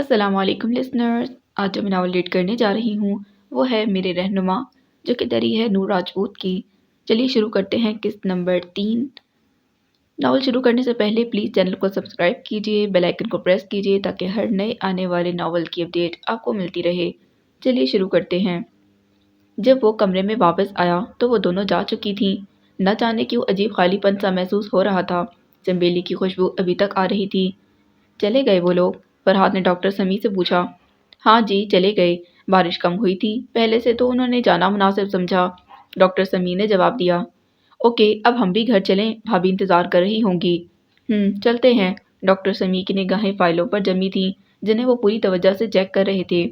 السلام علیکم لسنرز، آج جو میں ناول ریڈ کرنے جا رہی ہوں وہ ہے میرے رہنما، جو کہ دری ہے نور راجپوت کی۔ چلیے شروع کرتے ہیں قسط نمبر 3۔ ناول شروع کرنے سے پہلے پلیز چینل کو سبسکرائب کیجیے، بیل آئیکن کو پریس کیجیے تاکہ ہر نئے آنے والے ناول کی اپڈیٹ آپ کو ملتی رہے۔ چلیے شروع کرتے ہیں۔ جب وہ کمرے میں واپس آیا تو وہ دونوں جا چکی تھیں۔ نہ جانے کیوں عجیب خالی پن سا محسوس ہو رہا تھا۔ چنبیلی کی خوشبو ابھی تک آ رہی تھی۔ چلے گئے وہ لوگ؟ فرحاد نے ڈاکٹر سمیع سے پوچھا۔ ہاں جی چلے گئے، بارش کم ہوئی تھی، پہلے سے تو انہوں نے جانا مناسب سمجھا، ڈاکٹر سمیع نے جواب دیا۔ اوکے اب ہم بھی گھر چلیں، بھابھی انتظار کر رہی ہوں گی۔ چلتے ہیں۔ ڈاکٹر سمیع کی نگاہیں فائلوں پر جمی تھیں جنہیں وہ پوری توجہ سے چیک کر رہے تھے۔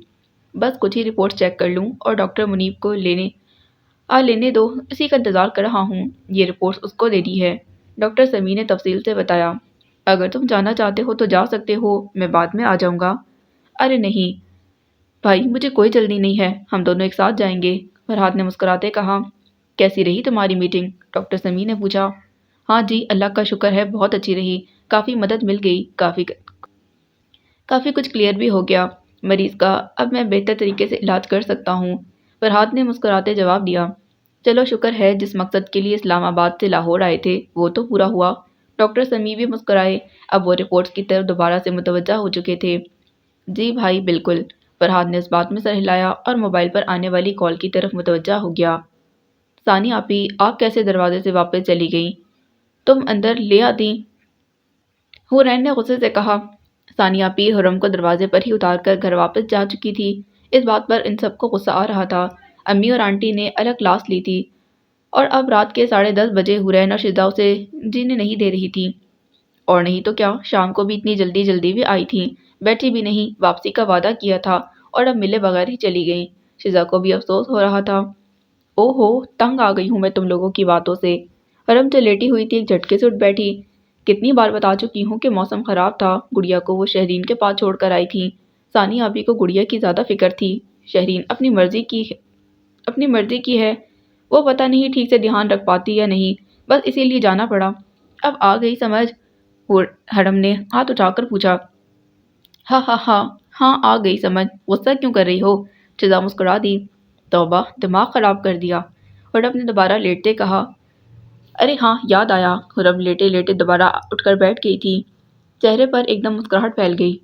بس کچھ ہی رپورٹ چیک کر لوں اور ڈاکٹر منیب کو لینے دو، اسی کا انتظار کر رہا ہوں۔ یہ رپورٹس اس کو دینی ہے، ڈاکٹر سمیع نے تفصیل سے بتایا۔ اگر تم جانا چاہتے ہو تو جا سکتے ہو، میں بعد میں آ جاؤں گا۔ ارے نہیں بھائی، مجھے کوئی جلدی نہیں ہے، ہم دونوں ایک ساتھ جائیں گے، فرحاد نے مسکراتے کہا۔ کیسی رہی تمہاری میٹنگ؟ ڈاکٹر سمیع نے پوچھا۔ ہاں جی اللہ کا شکر ہے، بہت اچھی رہی، کافی مدد مل گئی، کافی کچھ کلیئر بھی ہو گیا مریض کا، اب میں بہتر طریقے سے علاج کر سکتا ہوں، فرحاد نے مسکراتے جواب دیا۔ چلو شکر ہے، جس مقصد کے لیے اسلام آباد سے لاہور آئے تھے وہ تو پورا ہوا۔ ڈاکٹر سمیع بھی مسکرائے، اب وہ رپورٹس کی طرف دوبارہ سے متوجہ ہو چکے تھے۔ جی بھائی بالکل، فرحاد نے اس بات میں سر ہلایا اور موبائل پر آنے والی کال کی طرف متوجہ ہو گیا۔ ثانی آپی، آپ کیسے دروازے سے واپس چلی گئیں؟ تم اندر لے آتی، حورین نے غصے سے کہا۔ ثانی آپی حرم کو دروازے پر ہی اتار کر گھر واپس جا چکی تھی۔ اس بات پر ان سب کو غصہ آ رہا تھا۔ امی اور آنٹی نے الگ کلاس لی تھی اور اب رات کے 10:30 بجے حورین اور شیزا اسے جینے نہیں دے رہی تھی۔ اور نہیں تو کیا، شام کو بھی اتنی جلدی بھی آئی تھیں، بیٹھی بھی نہیں، واپسی کا وعدہ کیا تھا اور اب ملے بغیر ہی چلی گئیں۔ شیزا کو بھی افسوس ہو رہا تھا۔ او ہو، تنگ آ گئی ہوں میں تم لوگوں کی باتوں سے۔ حرم جو لیٹی ہوئی تھی ایک جھٹکے سے اٹھ بیٹھی۔ کتنی بار بتا چکی ہوں کہ موسم خراب تھا، گڑیا کو وہ شہرین کے پاس چھوڑ کر آئی تھی۔ ثانی آپی کو گڑیا کی زیادہ فکر تھی۔ شہرین اپنی مرضی کی ہے، وہ پتہ نہیں ٹھیک سے دھیان رکھ پاتی یا نہیں، بس اسی لیے جانا پڑا۔ اب آ گئی سمجھ؟ حرم نے ہاتھ اٹھا کر پوچھا۔ ہاں آ گئی سمجھ، غصہ کیوں کر رہی ہو؟ شیزا مسکرا دی۔ توبہ، دماغ خراب کر دیا، حرم نے دوبارہ لیٹتے کہا۔ ارے ہاں یاد آیا، حرم لیٹے لیٹے دوبارہ اٹھ کر بیٹھ گئی تھی۔ چہرے پر ایک دم مسکراہٹ پھیل گئی۔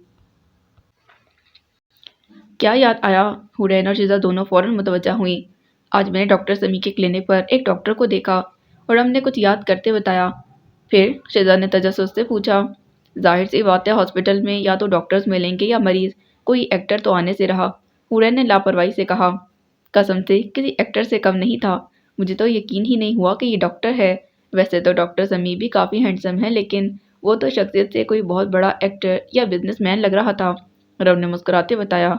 کیا یاد آیا؟ حورین اور شیزا دونوں فوراً متوجہ ہوئیں۔ آج میں نے ڈاکٹر سمیع کے کلینک پر ایک ڈاکٹر کو دیکھا، حرم نے کچھ یاد کرتے بتایا۔ پھر؟ شیزا نے تجسس سے پوچھا۔ ظاہر سی بات ہے، ہاسپٹل میں یا تو ڈاکٹرز ملیں گے یا مریض، کوئی ایکٹر تو آنے سے رہا، حورین نے لاپرواہی سے کہا۔ قسم سے کسی ایکٹر سے کم نہیں تھا، مجھے تو یقین ہی نہیں ہوا کہ یہ ڈاکٹر ہے۔ ویسے تو ڈاکٹر سمیع بھی کافی ہینڈسم ہے، لیکن وہ تو شخصیت سے کوئی بہت بڑا ایکٹر یا بزنس مین لگ رہا تھا، حرم نے مسکراتے بتایا۔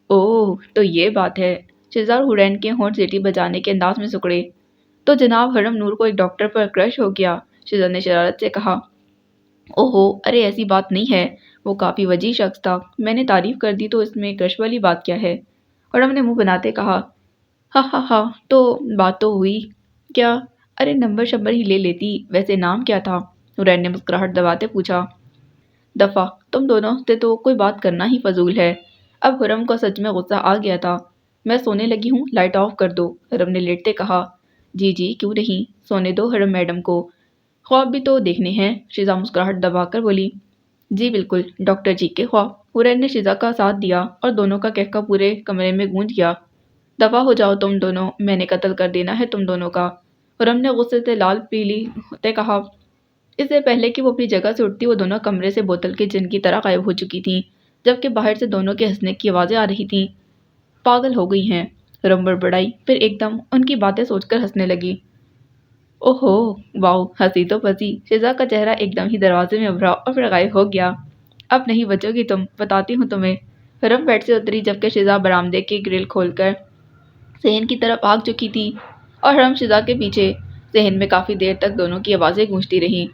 اوہ تو یہ بات ہے، شیزا اور حورین کے ہونٹ سیٹی بجانے کے انداز میں سکڑے۔ تو جناب حرم نور کو ایک ڈاکٹر پر کرش ہو گیا، شیزا نے شرارت سے کہا۔ اوہو ارے ایسی بات نہیں ہے، وہ کافی وجیح شخص تھا، میں نے تعریف کر دی تو اس میں کرش والی بات کیا ہے؟ حرم نے منہ بناتے کہا۔ ہاں تو بات تو ہوئی کیا؟ ارے نمبر شمبر ہی لے لیتی، ویسے نام کیا تھا؟ حورین نے مسکراہٹ دباتے پوچھا۔ دفعہ، تم دونوں سے تو کوئی بات کرنا ہی فضول ہے۔ اب حرم کو سچ میں غصہ آ گیا تھا۔ میں سونے لگی ہوں، لائٹ آف کر دو، حرم نے لیٹتے کہا۔ جی کیوں نہیں، سونے دو حرم میڈم کو، خواب بھی تو دیکھنے ہیں، شیزا مسکراہٹ دبا کر بولی۔ جی بالکل، ڈاکٹر جی کے خواب، حورین نے شیزا کا ساتھ دیا اور دونوں کا کہکا پورے کمرے میں گونج گیا۔ دفعہ ہو جاؤ تم دونوں، میں نے قتل کر دینا ہے تم دونوں کا، حرم نے غصے سے لال پیلی ہوتے کہا۔ اس سے پہلے کہ وہ اپنی جگہ سے اٹھتی وہ دونوں کمرے سے بوتل کے جن کی طرح غائب ہو چکی تھیں، جبکہ باہر سے دونوں کے ہنسنے کی آوازیں آ رہی تھیں۔ پاگل ہو گئی ہیں، حرم بڑبڑائی، پھر ایک دم ان کی باتیں سوچ کر ہنسنے لگی۔ اوہو واو، ہنسی تو پھنسی، شیزا کا چہرہ ایک دم ہی دروازے میں ابھرا اور پھر غائب ہو گیا۔ اب نہیں بچو گی تم، بتاتی ہوں تمہیں۔ حرم بیڈ سے اتری جبکہ شیزا برآمدے کی گرل کھول کر صحن کی طرف بھاگ چکی تھی اور حرم شیزا کے پیچھے۔ صحن میں کافی دیر تک دونوں کی آوازیں گونجتی رہیں۔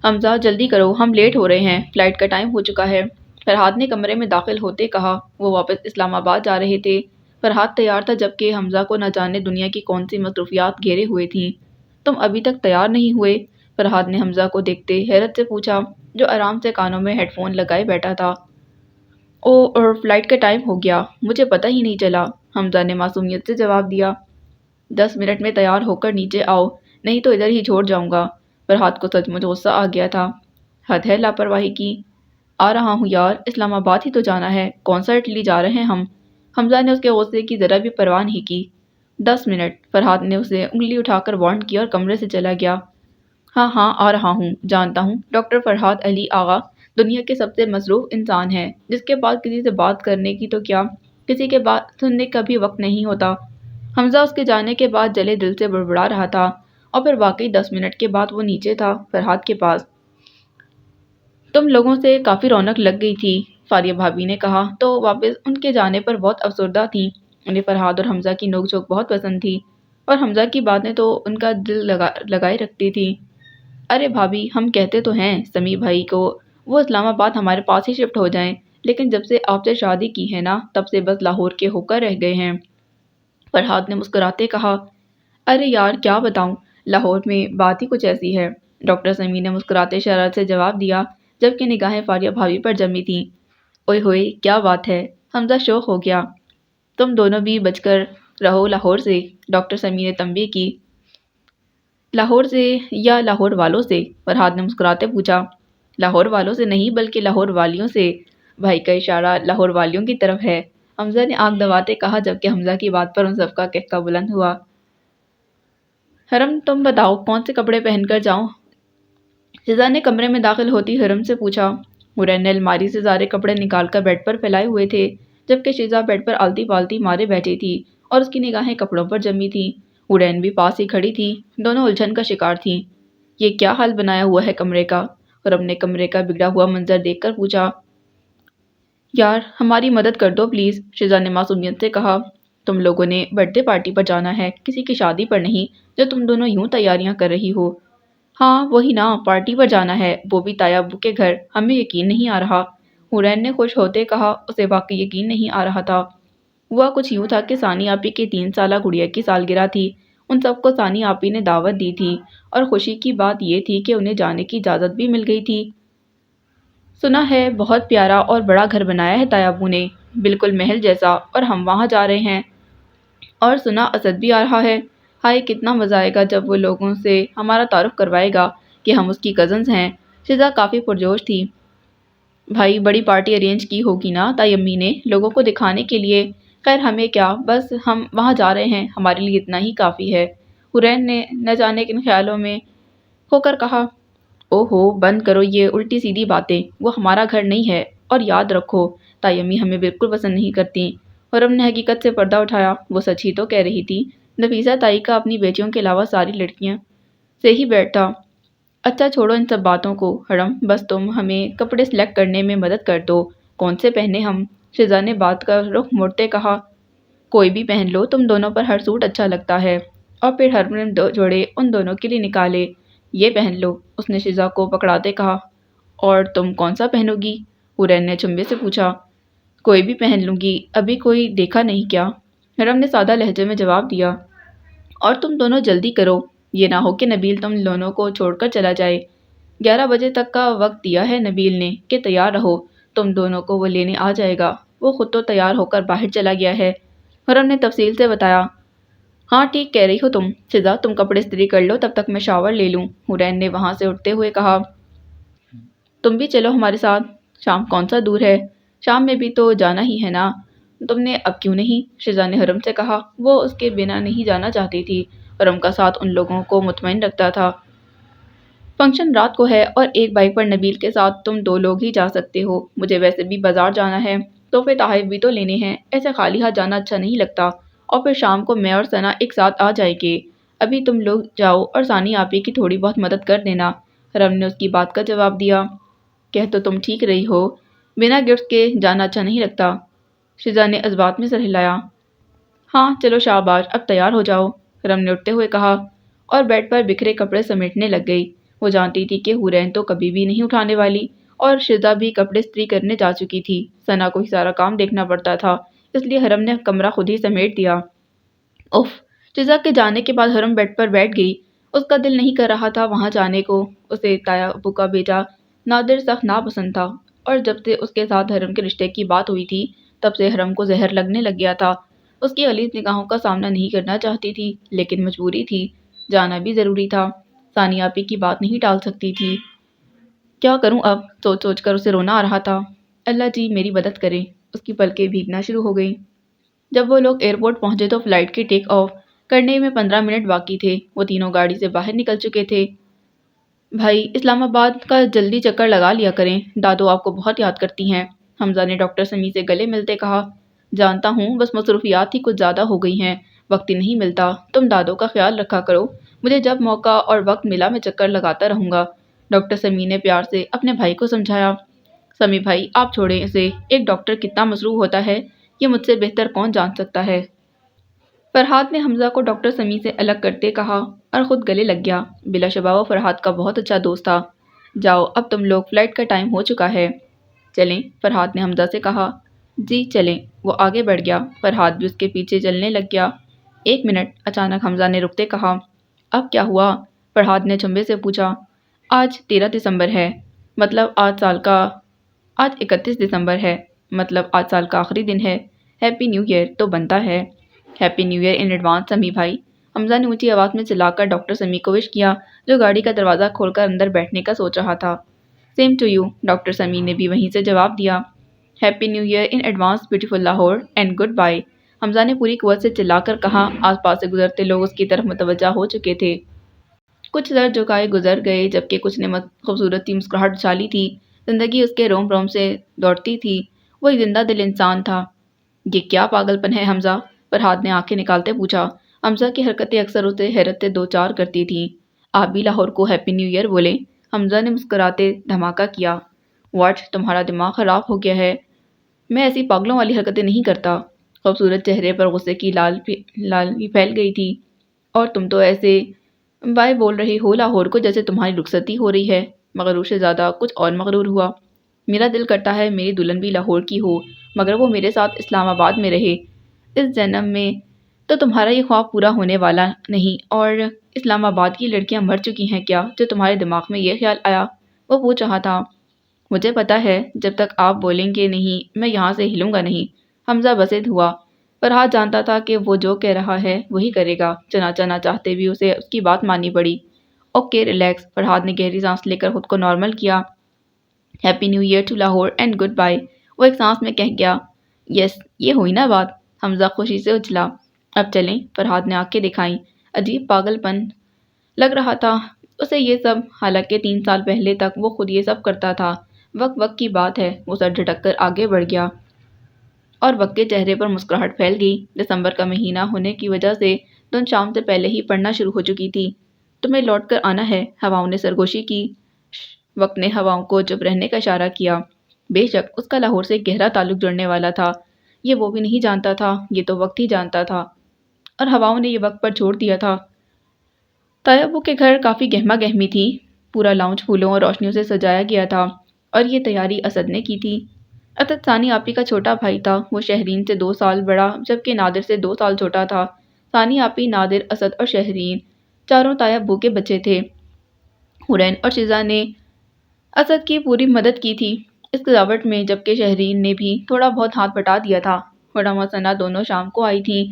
حمزہ جلدی کرو، ہم لیٹ ہو رہے ہیں، فلائٹ کا ٹائم ہو چکا ہے، فرحاد نے کمرے میں داخل ہوتے کہا۔ وہ واپس اسلام آباد جا رہے تھے۔ فرحاد تیار تھا جبکہ حمزہ کو نہ جانے دنیا کی کون سی مصروفیات گھیرے ہوئے تھیں۔ تم ابھی تک تیار نہیں ہوئے؟ فرحاد نے حمزہ کو دیکھتے حیرت سے پوچھا، جو آرام سے کانوں میں ہیڈ فون لگائے بیٹھا تھا۔ او اور فلائٹ کا ٹائم ہو گیا، مجھے پتہ ہی نہیں چلا، حمزہ نے معصومیت سے جواب دیا۔ 10 منٹ میں تیار ہو کر نیچے آؤ، نہیں تو ادھر ہی چھوڑ جاؤں گا۔ فرحات کو سچ مچ غصہ آ گیا تھا۔ حد ہے لاپرواہی کی۔ آ رہا ہوں یار، اسلام آباد ہی تو جانا ہے، کون سا اٹلی جا رہے ہیں ہم؟ حمزہ نے اس کے غصے کی ذرا بھی پرواہ نہیں کی۔ 10 منٹ، فرحات نے اسے انگلی اٹھا کر وارن کیا اور کمرے سے چلا گیا۔ ہاں ہاں آ رہا ہوں، جانتا ہوں ڈاکٹر فرحات علی آغا دنیا کے سب سے مصروف انسان ہے، جس کے پاس کسی سے بات کرنے کی تو کیا کسی کے بات سننے کا بھی وقت نہیں ہوتا۔ حمزہ اس کے جانے کے بعد جلے دل سے بڑبڑا رہا تھا، اور پھر واقعی 10 منٹ کے بعد وہ نیچے تھا، فرحات کے پاس۔ تم لوگوں سے کافی رونق لگ گئی تھی، فاریہ بھابی نے کہا تو واپس ان کے جانے پر بہت افسردہ تھیں۔ انہیں فرحات اور حمزہ کی نوک جھوک بہت پسند تھی، اور حمزہ کی باتیں تو ان کا دل لگائے رکھتی تھی۔ ارے بھابی، ہم کہتے تو ہیں سمیع بھائی کو وہ اسلام آباد ہمارے پاس ہی شفٹ ہو جائیں، لیکن جب سے آپ سے شادی کی ہے نا، تب سے بس لاہور کے ہو کر رہ گئے ہیں۔ فرحات نے مسکراتے کہا، ارے یار کیا بتاؤں، لاہور میں بات ہی کچھ ایسی ہے۔ ڈاکٹر سمیع نے مسکراتے شرارت سے جواب دیا، جبکہ نگاہیں فاریہ بھابی پر جمی تھیں۔ اوئے ہوئے کیا بات ہے، حمزہ شوق ہو گیا۔ تم دونوں بھی بچ کر رہو لاہور سے، ڈاکٹر سمیع نے تنبیہ کی۔ لاہور سے یا لاہور والوں سے؟ فرحات نے مسکراتے پوچھا۔ لاہور والوں سے نہیں بلکہ لاہور والیوں سے، بھائی کا اشارہ لاہور والیوں کی طرف ہے، حمزہ نے آنکھ دباتے کہا، جبکہ حمزہ کی بات پر ان سب کا قہقہ بلند ہوا۔ حرم تم بتاؤ کون سے کپڑے پہن کر جاؤں؟ شزا نے کمرے میں داخل ہوتی حرم سے پوچھا۔ حورین نے الماری سے سارے کپڑے نکال کر بیڈ پر پھیلائے ہوئے تھے، جبکہ شزا بیڈ پر آلتی پالتی مارے بیٹھی تھی اور اس کی نگاہیں کپڑوں پر جمی تھیں۔ حورین بھی پاس ہی کھڑی تھی، دونوں الجھن کا شکار تھیں۔ یہ کیا حال بنایا ہوا ہے کمرے کا؟ حرم نے کمرے کا بگڑا ہوا منظر دیکھ کر پوچھا۔ یار ہماری مدد کر دو پلیز، شزا نے معصومیت سے کہا۔ تم لوگوں نے برتھ ڈے پارٹی پر جانا ہے، کسی کی شادی پر نہیں، جو تم دونوں یوں تیاریاں کر رہی ہو۔ ہاں وہی نا، پارٹی پر جانا ہے، وہ بھی تایا ابو کے گھر، ہمیں یقین نہیں آ رہا، حورین نے خوش ہوتے کہا۔ اسے واقعی یقین نہیں آ رہا تھا۔ ہوا کچھ یوں تھا کہ ثانی آپی کی 3 سالہ گڑیا کی سالگرہ تھی۔ ان سب کو ثانی آپی نے دعوت دی تھی، اور خوشی کی بات یہ تھی کہ انہیں جانے کی اجازت بھی مل گئی تھی۔ سنا ہے بہت پیارا اور بڑا گھر بنایا ہے تایا ابو نے، بالکل محل جیسا، اور ہم وہاں جا رہے ہیں۔ اور سنا اسد بھی آ رہا ہے۔ ہائے کتنا مزہ آئے گا جب وہ لوگوں سے ہمارا تعارف کروائے گا کہ ہم اس کی کزنز ہیں۔ شزا کافی پرجوش تھی۔ بھائی بڑی پارٹی ارینج کی ہوگی نا تائی امی نے، لوگوں کو دکھانے کے لیے؟ خیر ہمیں کیا، بس ہم وہاں جا رہے ہیں، ہمارے لیے اتنا ہی کافی ہے، حورین نے نہ جانے کن خیالوں میں ہو کر کہا۔ او ہو بند کرو یہ الٹی سیدھی باتیں، وہ ہمارا گھر نہیں ہے، اور یاد رکھو تائی امی ہمیں بالکل پسند نہیں کرتی۔ حرم نے حقیقت سے پردہ اٹھایا، وہ سچ ہی تو کہہ رہی تھی، نفیسہ تائی کا اپنی بیٹیوں کے علاوہ ساری لڑکیاں سے ہی بیٹھا۔ اچھا چھوڑو ان سب باتوں کو حرم، بس تم ہمیں کپڑے سلیکٹ کرنے میں مدد کر دو، کون سے پہنے ہم؟ شزا نے بات کا رخ موڑتے کہا، کوئی بھی پہن لو، تم دونوں پر ہر سوٹ اچھا لگتا ہے۔ اور پھر حرم نے 2 جوڑے ان دونوں کے لیے نکالے۔ یہ پہن لو، اس نے شزا کو پکڑاتے کہا۔ اور تم کون سا پہنو گی؟ حورین نے چنبے سے پوچھا۔ کوئی بھی پہن لوں گی، ابھی کوئی دیکھا نہیں کیا؟ حرم نے سادہ لہجے میں جواب دیا۔ اور تم دونوں جلدی کرو، یہ نہ ہو کہ نبیل تم دونوں کو چھوڑ کر چلا جائے۔ 11 بجے تک کا وقت دیا ہے نبیل نے کہ تیار رہو، تم دونوں کو وہ لینے آ جائے گا، وہ خود تو تیار ہو کر باہر چلا گیا ہے، حرم نے تفصیل سے بتایا۔ ہاں ٹھیک کہہ رہی ہو تم، شزا تم کپڑے استری کر لو، تب تک میں شاور لے لوں، حورین نے وہاں سے اٹھتے ہوئے کہا۔ تم بھی چلو ہمارے ساتھ، شام کون سا دور ہے، شام میں بھی تو جانا ہی ہے نا، تم نے اب کیوں نہیں؟ شزا نے حرم سے کہا۔ وہ اس کے بنا نہیں جانا چاہتی تھی، حرم کا ساتھ ان لوگوں کو مطمئن رکھتا تھا۔ فنکشن رات کو ہے، اور ایک بائک پر نبیل کے ساتھ تم 2 لوگ ہی جا سکتے ہو، مجھے ویسے بھی بازار جانا ہے، تحفے تحائف بھی تو لینے ہیں، ایسے خالی ہاتھ جانا اچھا نہیں لگتا، اور پھر شام کو میں اور ثنا ایک ساتھ آ جائیں گے، ابھی تم لوگ جاؤ اور ثانی آپی کی تھوڑی بہت مدد کر دینا، حرم نے اس کی بات کا جواب دیا۔ کہہ تو تم ٹھیک رہی ہو، بنا گفٹ کے جانا اچھا نہیں لگتا، شزا نے اس بات میں سر ہلایا۔ ہاں چلو شاباش، اب تیار ہو جاؤ، حرم نے اٹھتے ہوئے کہا، اور بیڈ پر بکھرے کپڑے سمیٹنے لگ گئی۔ وہ جانتی تھی کہ حورین تو کبھی بھی نہیں اٹھانے والی، اور شزا بھی کپڑے استری کرنے جا چکی تھی، ثنا کو ہی سارا کام دیکھنا پڑتا تھا، اس لیے حرم نے کمرہ خود ہی سمیٹ دیا۔ اف، شزا کے جانے کے بعد حرم بیڈ پر بیٹھ گئی، اس کا دل نہیں کر رہا تھا وہاں جانے کو، اسے تایا ابو کا بیٹا نادر سخت ناپسند تھا، اور جب سے اس کے ساتھ حرم کے رشتے کی بات ہوئی تھی تب سے حرم کو زہر لگنے لگ گیا تھا۔ اس کی غلیظ نگاہوں کا سامنا نہیں کرنا چاہتی تھی لیکن مجبوری تھی، جانا بھی ضروری تھا۔ ثانیہ آپی کی بات نہیں ٹال سکتی تھی۔ کیا کروں اب؟ سوچ سوچ کر اسے رونا آ رہا تھا۔ اللہ جی میری مدد کرے۔ اس کی پلکیں بھیگنا شروع ہو گئیں۔ جب وہ لوگ ایئرپورٹ پہنچے تو فلائٹ کے ٹیک آف کرنے میں 15 منٹ باقی تھے۔ وہ تینوں گاڑی سے باہر نکل چکے تھے۔ بھائی اسلام آباد کا جلدی چکر لگا لیا کریں، دادو آپ کو بہت یاد کرتی ہیں، حمزہ نے ڈاکٹر سمیع سے گلے ملتے کہا۔ جانتا ہوں، بس مصروفیات ہی کچھ زیادہ ہو گئی ہیں، وقت ہی نہیں ملتا۔ تم دادو کا خیال رکھا کرو، مجھے جب موقع اور وقت ملا میں چکر لگاتا رہوں گا، ڈاکٹر سمیع نے پیار سے اپنے بھائی کو سمجھایا۔ سمیع بھائی آپ چھوڑیں اسے، ایک ڈاکٹر کتنا مصروف ہوتا ہے یہ مجھ سے بہتر کون جان سکتا ہے۔ فرحاد نے حمزہ کو ڈاکٹر سمیع سے الگ کرتے کہا اور خود گلے لگ گیا۔ بلا شبہ وہ فرحاد کا بہت اچھا دوست تھا۔ جاؤ اب تم لوگ، فلائٹ کا ٹائم ہو چکا ہے۔ چلیں، فرحاد نے حمزہ سے کہا۔ جی چلیں۔ وہ آگے بڑھ گیا، فرحاد بھی اس کے پیچھے چلنے لگ گیا۔ ایک منٹ، اچانک حمزہ نے رکتے کہا۔ اب کیا ہوا؟ فرحاد نے چنبے سے پوچھا۔ آج 13 دسمبر ہے، مطلب آج 31 دسمبر ہے، مطلب آج سال کا آخری دن ہے۔ ہیپی نیو ایئر تو بنتا ہے۔ Happy new year in advance Sami بھائی، حمزہ نے اونچی آواز میں چلا کر ڈاکٹر سمیع کو وش کیا جو گاڑی کا دروازہ کھول کر اندر بیٹھنے کا سوچ رہا تھا۔ Same to you, doctor Sami نے بھی وہیں سے جواب دیا۔ Happy new year in advance beautiful Lahore and good bye, Hamza نے پوری قوت سے چلا کر کہا۔ آس پاس سے گزرتے لوگ اس کی طرف متوجہ ہو چکے تھے۔ کچھ سر جھکائے گزر گئے جبکہ کچھ نے خوبصورت سی مسکراہٹ اچھالی تھی۔ زندگی اس کے روم روم سے دوڑتی تھی، وہ ایک زندہ دل انسان تھا۔ یہ کیا پاگل پن ہے حمزہ؟ فرحاد نے آنکھیں نکالتے پوچھا۔ حمزہ کی حرکتیں اکثر اسے حیرت سے دوچار کرتی تھیں۔ آپ بھی لاہور کو ہیپی نیو ایئر بولیں، حمزہ نے مسکراتے دھماکہ کیا۔ واٹ، تمہارا دماغ خراب ہو گیا ہے؟ میں ایسی پاگلوں والی حرکتیں نہیں کرتا۔ خوبصورت چہرے پر غصے کی لالی پھیل گئی تھی۔ اور تم تو ایسے بائے بول رہے ہو لاہور کو جیسے تمہاری رخصتی ہو رہی ہے۔ مغرور سے زیادہ کچھ اور مغرور ہوا۔ میرا دل کرتا ہے میری دلہن بھی لاہور کی ہو مگر وہ میرے ساتھ اسلام آباد میں رہے۔ اس جنم میں تو تمہارا یہ خواب پورا ہونے والا نہیں۔ اور اسلام آباد کی لڑکیاں مر چکی ہیں کیا جو تمہارے دماغ میں یہ خیال آیا؟ وہ پوچھ رہا تھا۔ مجھے پتا ہے جب تک آپ بولیں گے نہیں میں یہاں سے ہلوں گا نہیں۔ حمزہ بسد ہوا۔ فرحاد جانتا تھا کہ وہ جو کہہ رہا ہے وہی کرے گا، چنانچہ نہ چاہتے بھی اسے اس کی بات ماننی پڑی۔ اوکے ریلیکس، فرحاد نے گہری سانس لے کر خود کو نارمل کیا۔ Happy new year to Lahore and good by, وہ ایک سانس میں کہہ گیا۔ یس، یہ ہوئی نا بات؟ حمزہ خوشی سے اچھلا۔ اب چلیں، فرحاد نے آنکھیں دکھائیں۔ عجیب پاگل پن لگ رہا تھا اسے یہ سب، حالانکہ 3 سال پہلے تک وہ خود یہ سب کرتا تھا۔ وقت کی بات ہے، وہ سر جھٹک کر آگے بڑھ گیا اور وقت کے چہرے پر مسکراہٹ پھیل گئی۔ دسمبر کا مہینہ ہونے کی وجہ سے دن شام سے پہلے ہی پڑنا شروع ہو چکی تھی۔ تمہیں لوٹ کر آنا ہے، ہواؤں نے سرگوشی کی۔ وقت نے ہواؤں کو چپ رہنے کا اشارہ کیا۔ بے شک اس کا لاہور سے گہرا تعلق جڑنے والا تھا، یہ وہ بھی نہیں جانتا تھا، یہ تو وقت ہی جانتا تھا، اور ہواؤں نے یہ وقت پر چھوڑ دیا تھا۔ طیبو کے گھر کافی گہما گہمی تھی، پورا لاؤنج پھولوں اور روشنیوں سے سجایا گیا تھا، اور یہ تیاری اسد نے کی تھی۔ اسد ثانی آپی کا چھوٹا بھائی تھا، وہ شہرین سے 2 سال بڑا جبکہ نادر سے 2 سال چھوٹا تھا۔ ثانی آپی، نادر، اسد اور شہرین چاروں طیبو کے بچے تھے۔ حورین اور شیزہ نے اسد کی پوری مدد کی تھی اس سجاوٹ میں، جبکہ شہرین نے بھی تھوڑا بہت ہاتھ بٹا دیا تھا۔ حرم اور ثنا دونوں شام کو آئی تھیں۔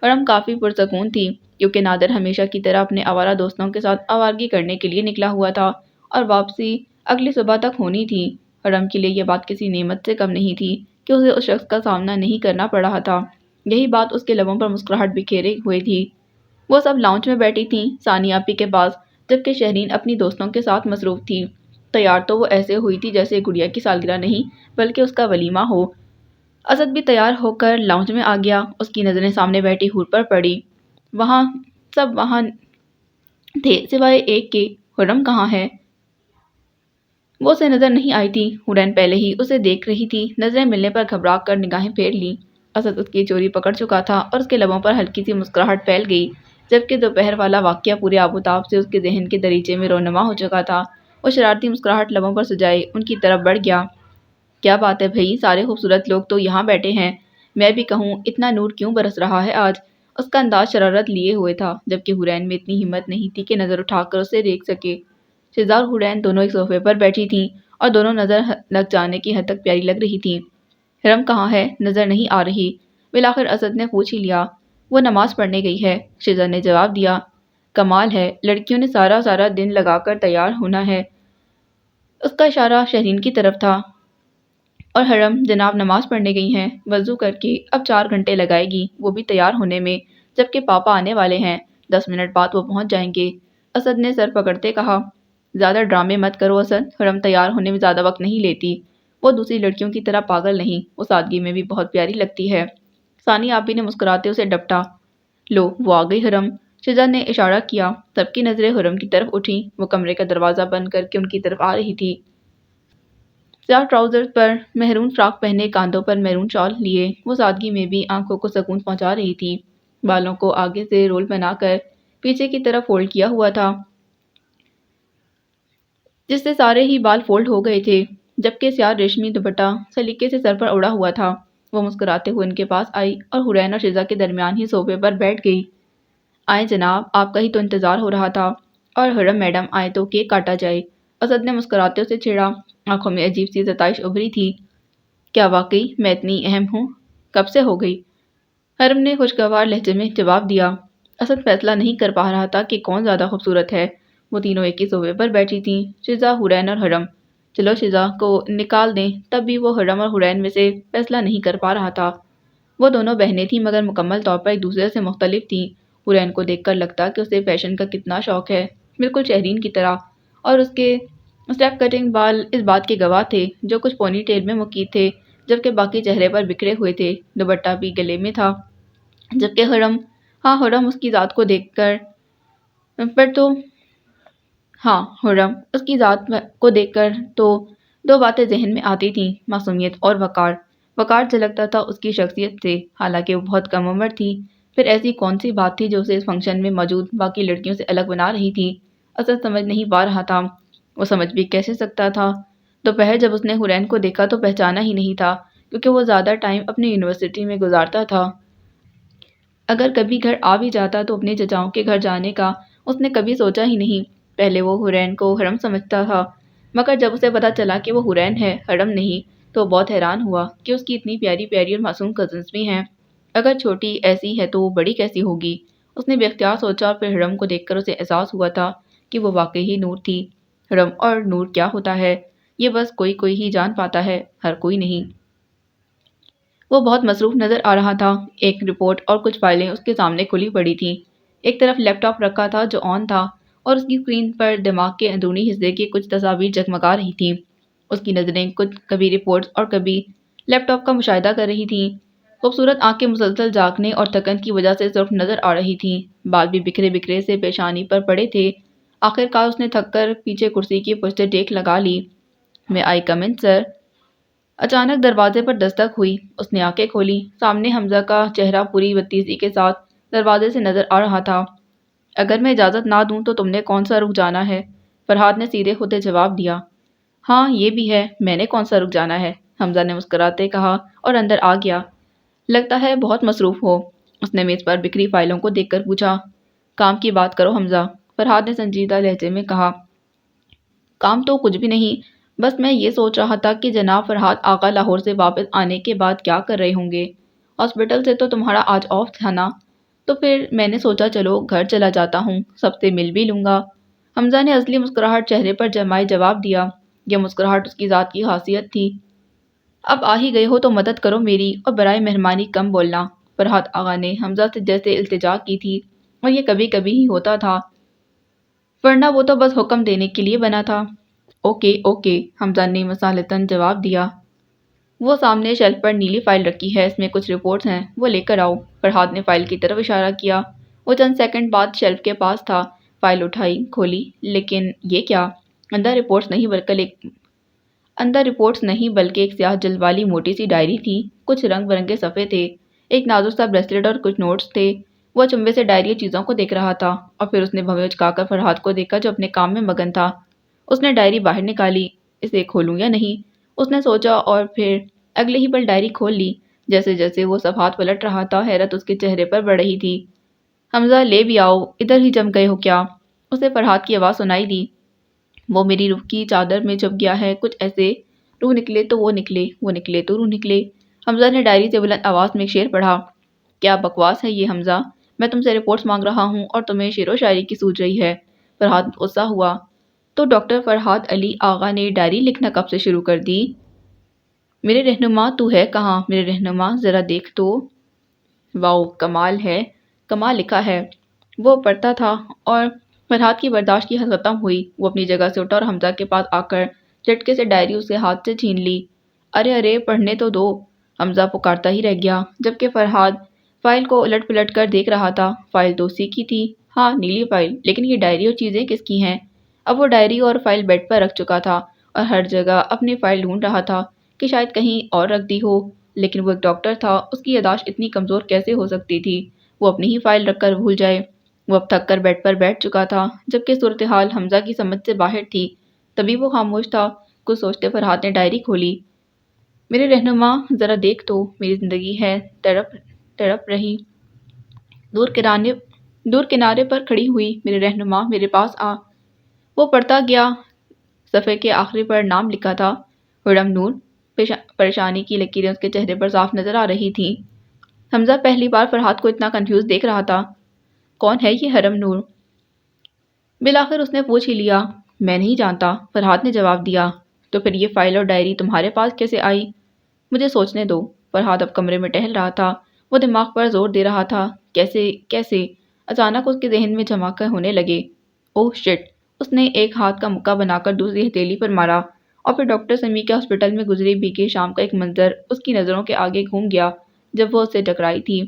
حرم کافی پرسکون تھی کیونکہ نادر ہمیشہ کی طرح اپنے آوارہ دوستوں کے ساتھ آوارگی کرنے کے لیے نکلا ہوا تھا اور واپسی اگلی صبح تک ہونی تھی۔ حرم کے لیے یہ بات کسی نعمت سے کم نہیں تھی کہ اسے اس شخص کا سامنا نہیں کرنا پڑ رہا تھا، یہی بات اس کے لبوں پر مسکراہٹ بکھیرے ہوئے تھی۔ وہ سب لاؤنج میں بیٹھی تھیں ثانی آپی کے پاس، جبکہ شہرین اپنی دوستوں کے ساتھ مصروف تھی۔ تیار تو وہ ایسے ہوئی تھی جیسے گڑیا کی سالگرہ نہیں بلکہ اس کا ولیمہ ہو۔ اسد بھی تیار ہو کر لاؤنج میں آ گیا، اس کی نظریں سامنے بیٹھی حور پر پڑی۔ سب وہاں تھے سوائے ایک کے۔ حرم کہاں ہے؟ وہ اسے نظر نہیں آئی تھی۔ حورین پہلے ہی اسے دیکھ رہی تھی، نظریں ملنے پر گھبرا کر نگاہیں پھیر لیں۔ اسد اس کی چوری پکڑ چکا تھا اور اس کے لبوں پر ہلکی سی مسکراہٹ پھیل گئی، جبکہ دوپہر والا واقعہ پورے آب و تاب سے اس کے ذہن کے دریچے میں رونما ہو چکا تھا۔ وہ شرارتی مسکراہٹ لبوں پر سجائے ان کی طرف بڑھ گیا۔ کیا بات ہے بھئی، سارے خوبصورت لوگ تو یہاں بیٹھے ہیں، میں بھی کہوں اتنا نور کیوں برس رہا ہے آج؟ اس کا انداز شرارت لیے ہوئے تھا، جبکہ حورین میں اتنی ہمت نہیں تھی کہ نظر اٹھا کر اسے دیکھ سکے۔ شیزہ اور حورین دونوں ایک صوفے پر بیٹھی تھیں اور دونوں نظر لگ جانے کی حد تک پیاری لگ رہی تھیں۔ حرم کہاں ہے؟ نظر نہیں آ رہی۔ بالآخر اسد نے پوچھ ہی لیا۔ وہ نماز پڑھنے گئی ہے، شیزا نے جواب دیا۔ کمال ہے، لڑکیوں نے سارا دن لگا کر تیار ہونا ہے۔ اس کا اشارہ شہرین کی طرف تھا۔ اور حرم جناب نماز پڑھنے گئی ہیں، وضو کر کے اب 4 گھنٹے لگائے گی، وہ بھی تیار ہونے میں، جبکہ پاپا آنے والے ہیں، 10 منٹ بعد وہ پہنچ جائیں گے۔ اسد نے سر پکڑتے کہا، زیادہ ڈرامے مت کرو اسد، حرم تیار ہونے میں زیادہ وقت نہیں لیتی، وہ دوسری لڑکیوں کی طرح پاگل نہیں، وہ سادگی میں بھی بہت پیاری لگتی ہے۔ ثانی آپی نے مسکراتے اسے ڈپٹا۔ لو وہ آ گئی حرم، شجا نے اشارہ کیا۔ سب کی نظریں حرم کی طرف اٹھیں، وہ کمرے کا دروازہ بند کر کے ان کی طرف آ رہی تھی۔ سیاہ ٹراؤزر پر مہرون فراک پہنے، کاندھوں پر مہرون شال لیے، وہ سادگی میں بھی آنکھوں کو سکون پہنچا رہی تھی۔ بالوں کو آگے سے رول بنا کر پیچھے کی طرف فولڈ کیا ہوا تھا، جس سے سارے ہی بال فولڈ ہو گئے تھے، جبکہ سیاہ ریشمی دوپٹہ سلیقے سے سر پر اڑا ہوا تھا۔ وہ مسکراتے ہوئے ان کے پاس آئی اور حرین اور شیزا کے درمیان ہی صوفے پر بیٹھ گئی۔ آئیں جناب، آپ کا ہی تو انتظار ہو رہا تھا۔ اور حرم میڈم آئیں تو کیک کاٹا جائے۔ اسد نے مسکراتے اسے چھیڑا، آنکھوں میں عجیب سی ستائش ابھری تھی۔ کیا واقعی میں اتنی اہم ہوں؟ کب سے ہو گئی؟ حرم نے خوشگوار لہجے میں جواب دیا۔ اسد فیصلہ نہیں کر پا رہا تھا کہ کون زیادہ خوبصورت ہے۔ وہ تینوں ایک ہی صوفے پر بیٹھی تھیں، شیزا، حرین اور حرم۔ چلو شیزا کو نکال دیں، تب بھی وہ حرم اور حرین میں سے فیصلہ نہیں کر پا رہا تھا۔ وہ دونوں بہنیں تھیں مگر مکمل طور پر ایک دوسرے سے مختلف تھیں۔ حرین کو دیکھ کر لگتا کہ اسے فیشن کا کتنا شوق ہے، بالکل شہرین کی طرح، اور اس کے اسٹیپ کٹنگ بال اس بات کے گواہ تھے، جو کچھ پونی ٹیل میں مقید تھے جبکہ باقی چہرے پر بکھرے ہوئے تھے۔ دوپٹہ بھی گلے میں تھا، جبکہ حرم، حرم اس کی ذات کو دیکھ کر تو دو باتیں ذہن میں آتی تھیں، معصومیت اور وقار۔ وقار جھلکتا تھا اس کی شخصیت سے، حالانکہ وہ بہت کم عمر تھی۔ پھر ایسی کون سی بات تھی جو اسے اس فنکشن میں موجود باقی لڑکیوں سے الگ بنا رہی تھی؟ اسد سمجھ نہیں پا رہا تھا۔ وہ سمجھ بھی کیسے سکتا تھا؟ دوپہر جب اس نے حرین کو دیکھا تو پہچانا ہی نہیں تھا، کیونکہ وہ زیادہ ٹائم اپنی یونیورسٹی میں گزارتا تھا۔ اگر کبھی گھر آ بھی جاتا تو اپنے چچاؤں کے گھر جانے کا اس نے کبھی سوچا ہی نہیں۔ پہلے وہ حرین کو حرم سمجھتا تھا، مگر جب اسے پتا چلا کہ وہ حرین ہے، حرم نہیں، تو بہت حیران ہوا کہ اس کی اتنی پیاری پیاری اور معصوم کزنس بھی ہیں۔ اگر چھوٹی ایسی ہے تو بڑی کیسی ہوگی؟ اس نے بے اختیار سوچا، اور پھر حرم کو دیکھ کر اسے احساس ہوا تھا کہ وہ واقعی ہی نور تھی۔ حرم اور نور کیا ہوتا ہے، یہ بس کوئی ہی جان پاتا ہے، ہر کوئی نہیں۔ وہ بہت مصروف نظر آ رہا تھا۔ ایک رپورٹ اور کچھ فائلیں اس کے سامنے کھلی پڑی تھیں۔ ایک طرف لیپ ٹاپ رکھا تھا جو آن تھا، اور اس کی اسکرین پر دماغ کے اندرونی حصے کی کچھ تصاویر جگمگا رہی تھیں۔ اس کی نظریں کبھی رپورٹس اور کبھی لیپ ٹاپ کا مشاہدہ کر رہی تھیں۔ خوبصورت آنکھیں مسلسل جاگنے اور تھکن کی وجہ سے سرخ نظر آ رہی تھیں، بال بھی بکھرے بکھرے سے پیشانی پر پڑے تھے۔ آخر کار اس نے تھک کر پیچھے کرسی کی پشت ٹیک لگا لی۔ میں آئی کم ان سر؟ اچانک دروازے پر دستک ہوئی۔ اس نے آنکھیں کھولی، سامنے حمزہ کا چہرہ پوری بدتیزی کے ساتھ دروازے سے نظر آ رہا تھا۔ اگر میں اجازت نہ دوں تو تم نے کون سا رک جانا ہے؟ فرحاد نے سیدھے ہوتے جواب دیا۔ ہاں یہ بھی ہے، میں نے کون سا رک جانا ہے، حمزہ نے مسکراتے کہا اور اندر آ گیا۔ لگتا ہے بہت مصروف ہو، اس نے میز پر بکھری فائلوں کو دیکھ کر پوچھا۔ کام کی بات کرو حمزہ، فرحاد نے سنجیدہ لہجے میں کہا۔ کام تو کچھ بھی نہیں، بس میں یہ سوچ رہا تھا کہ جناب فرحاد آقا لاہور سے واپس آنے کے بعد کیا کر رہے ہوں گے۔ ہاسپٹل سے تو تمہارا آج آف تھا نا، تو پھر میں نے سوچا چلو گھر چلا جاتا ہوں، سب سے مل بھی لوں گا۔ حمزہ نے اصلی مسکراہٹ چہرے پر جمائے جواب دیا۔ یہ مسکراہٹ اس کی ذات کی خاصیت تھی۔ اب آ ہی گئے ہو تو مدد کرو میری، اور برائے مہربانی کم بولنا۔ فرحاد آغا نے حمزہ سے جیسے التجا کی تھی، اور یہ کبھی کبھی ہی ہوتا تھا، ورنہ وہ تو بس حکم دینے کے لیے بنا تھا۔ اوکے اوکے، حمزہ نے مصالحتاً جواب دیا۔ وہ سامنے شیلف پر نیلی فائل رکھی ہے، اس میں کچھ رپورٹس ہیں، وہ لے کر آؤ۔ فرحاد نے فائل کی طرف اشارہ کیا۔ وہ چند سیکنڈ بعد شیلف کے پاس تھا، فائل اٹھائی، کھولی، لیکن یہ کیا؟ اندر رپورٹس نہیں بلکہ ایک سیاہ جلد والی موٹی سی ڈائری تھی۔ کچھ رنگ برنگے صفحے تھے، ایک نازک سا بریسلیٹ اور کچھ نوٹس تھے۔ وہ چنبے سے ڈائری چیزوں کو دیکھ رہا تھا، اور پھر اس نے بھویں اچکا کر فرحاد کو دیکھا جو اپنے کام میں مگن تھا۔ اس نے ڈائری باہر نکالی۔ اسے کھولوں یا نہیں، اس نے سوچا، اور پھر اگلے ہی پل ڈائری کھول لی۔ جیسے جیسے وہ صفحات پلٹ رہا تھا، حیرت اس کے چہرے پر بڑھ رہی تھی۔ حمزہ لے بھی آؤ، ادھر ہی جم گئے ہو کیا؟ اسے فرحاد کی آواز سنائی دی۔ وہ میری روح کی چادر میں چھپ گیا ہے، کچھ ایسے روح نکلے تو وہ نکلے، وہ نکلے تو روح نکلے۔ حمزہ نے ڈائری سے بلند آواز میں ایک شعر پڑھا۔ کیا بکواس ہے یہ حمزہ، میں تم سے رپورٹس مانگ رہا ہوں اور تمہیں شعر و شاعری کی سوچ رہی ہے۔ فرحاد غصہ ہوا۔ تو ڈاکٹر فرحاد علی آغا نے ڈائری لکھنا کب سے شروع کر دی؟ میرے رہنما تو ہے کہاں، میرے رہنما ذرا دیکھ تو۔ واؤ کمال ہے، کمال لکھا ہے۔ وہ پڑھتا تھا اور فرحاد کی برداشت کی حد ختم ہوئی۔ وہ اپنی جگہ سے اٹھا اور حمزہ کے پاس آ کر جھٹکے سے ڈائری اس کے ہاتھ سے چھین لی۔ ارے ارے پڑھنے تو دو، حمزہ پکارتا ہی رہ گیا، جبکہ فرحاد فائل کو الٹ پلٹ کر دیکھ رہا تھا۔ فائل تو اسی کی تھی، ہاں نیلی فائل، لیکن یہ ڈائری اور چیزیں کس کی ہیں؟ اب وہ ڈائری اور فائل بیڈ پر رکھ چکا تھا اور ہر جگہ اپنی فائل ڈھونڈ رہا تھا کہ شاید کہیں اور رکھ دی ہو، لیکن وہ ایک ڈاکٹر تھا، اس کی یادداشت اتنی کمزور کیسے ہو سکتی تھی وہ اپنی ہی فائل رکھ کر بھول جائے۔ وہ اب تھک کر بیڈ پر بیٹھ چکا تھا، جبکہ صورتحال حمزہ کی سمجھ سے باہر تھی۔ تبھی وہ خاموش تھا۔ کچھ سوچتے فرحاد نے ڈائری کھولی۔ میرے رہنما ذرا دیکھ تو، میری زندگی ہے تڑپ رہی، دور کنارے پر کھڑی ہوئی، میرے رہنما میرے پاس آ۔ وہ پڑھتا گیا۔ صفحے کے آخری پر نام لکھا تھا، ہرم نور۔ پریشانی کی لکیریں اس کے چہرے پر صاف نظر آ رہی تھیں۔ حمزہ پہلی بار فرحاد کو اتنا کنفیوز دیکھ رہا تھا۔ کون ہے یہ ہرم نور؟ بالآخر اس نے پوچھ ہی لیا۔ میں نہیں جانتا، فرحاد نے جواب دیا۔ تو پھر یہ فائل اور ڈائری تمہارے پاس کیسے آئی؟ مجھے سوچنے دو۔ فرحاد اب کمرے میں ٹہل رہا تھا، وہ دماغ پر زور دے رہا تھا۔ کیسے؟ اچانک اس کے ذہن میں دھماکے ہونے لگے۔ اوہ شٹ! اس نے ایک ہاتھ کا مکہ بنا کر دوسری ہتھیلی پر مارا، اور پھر ڈاکٹر سمیع کے ہاسپٹل میں گزری بھیگی شام کا ایک منظر اس کی نظروں کے آگے گھوم گیا۔ جب وہ اس سے ٹکرائی تھی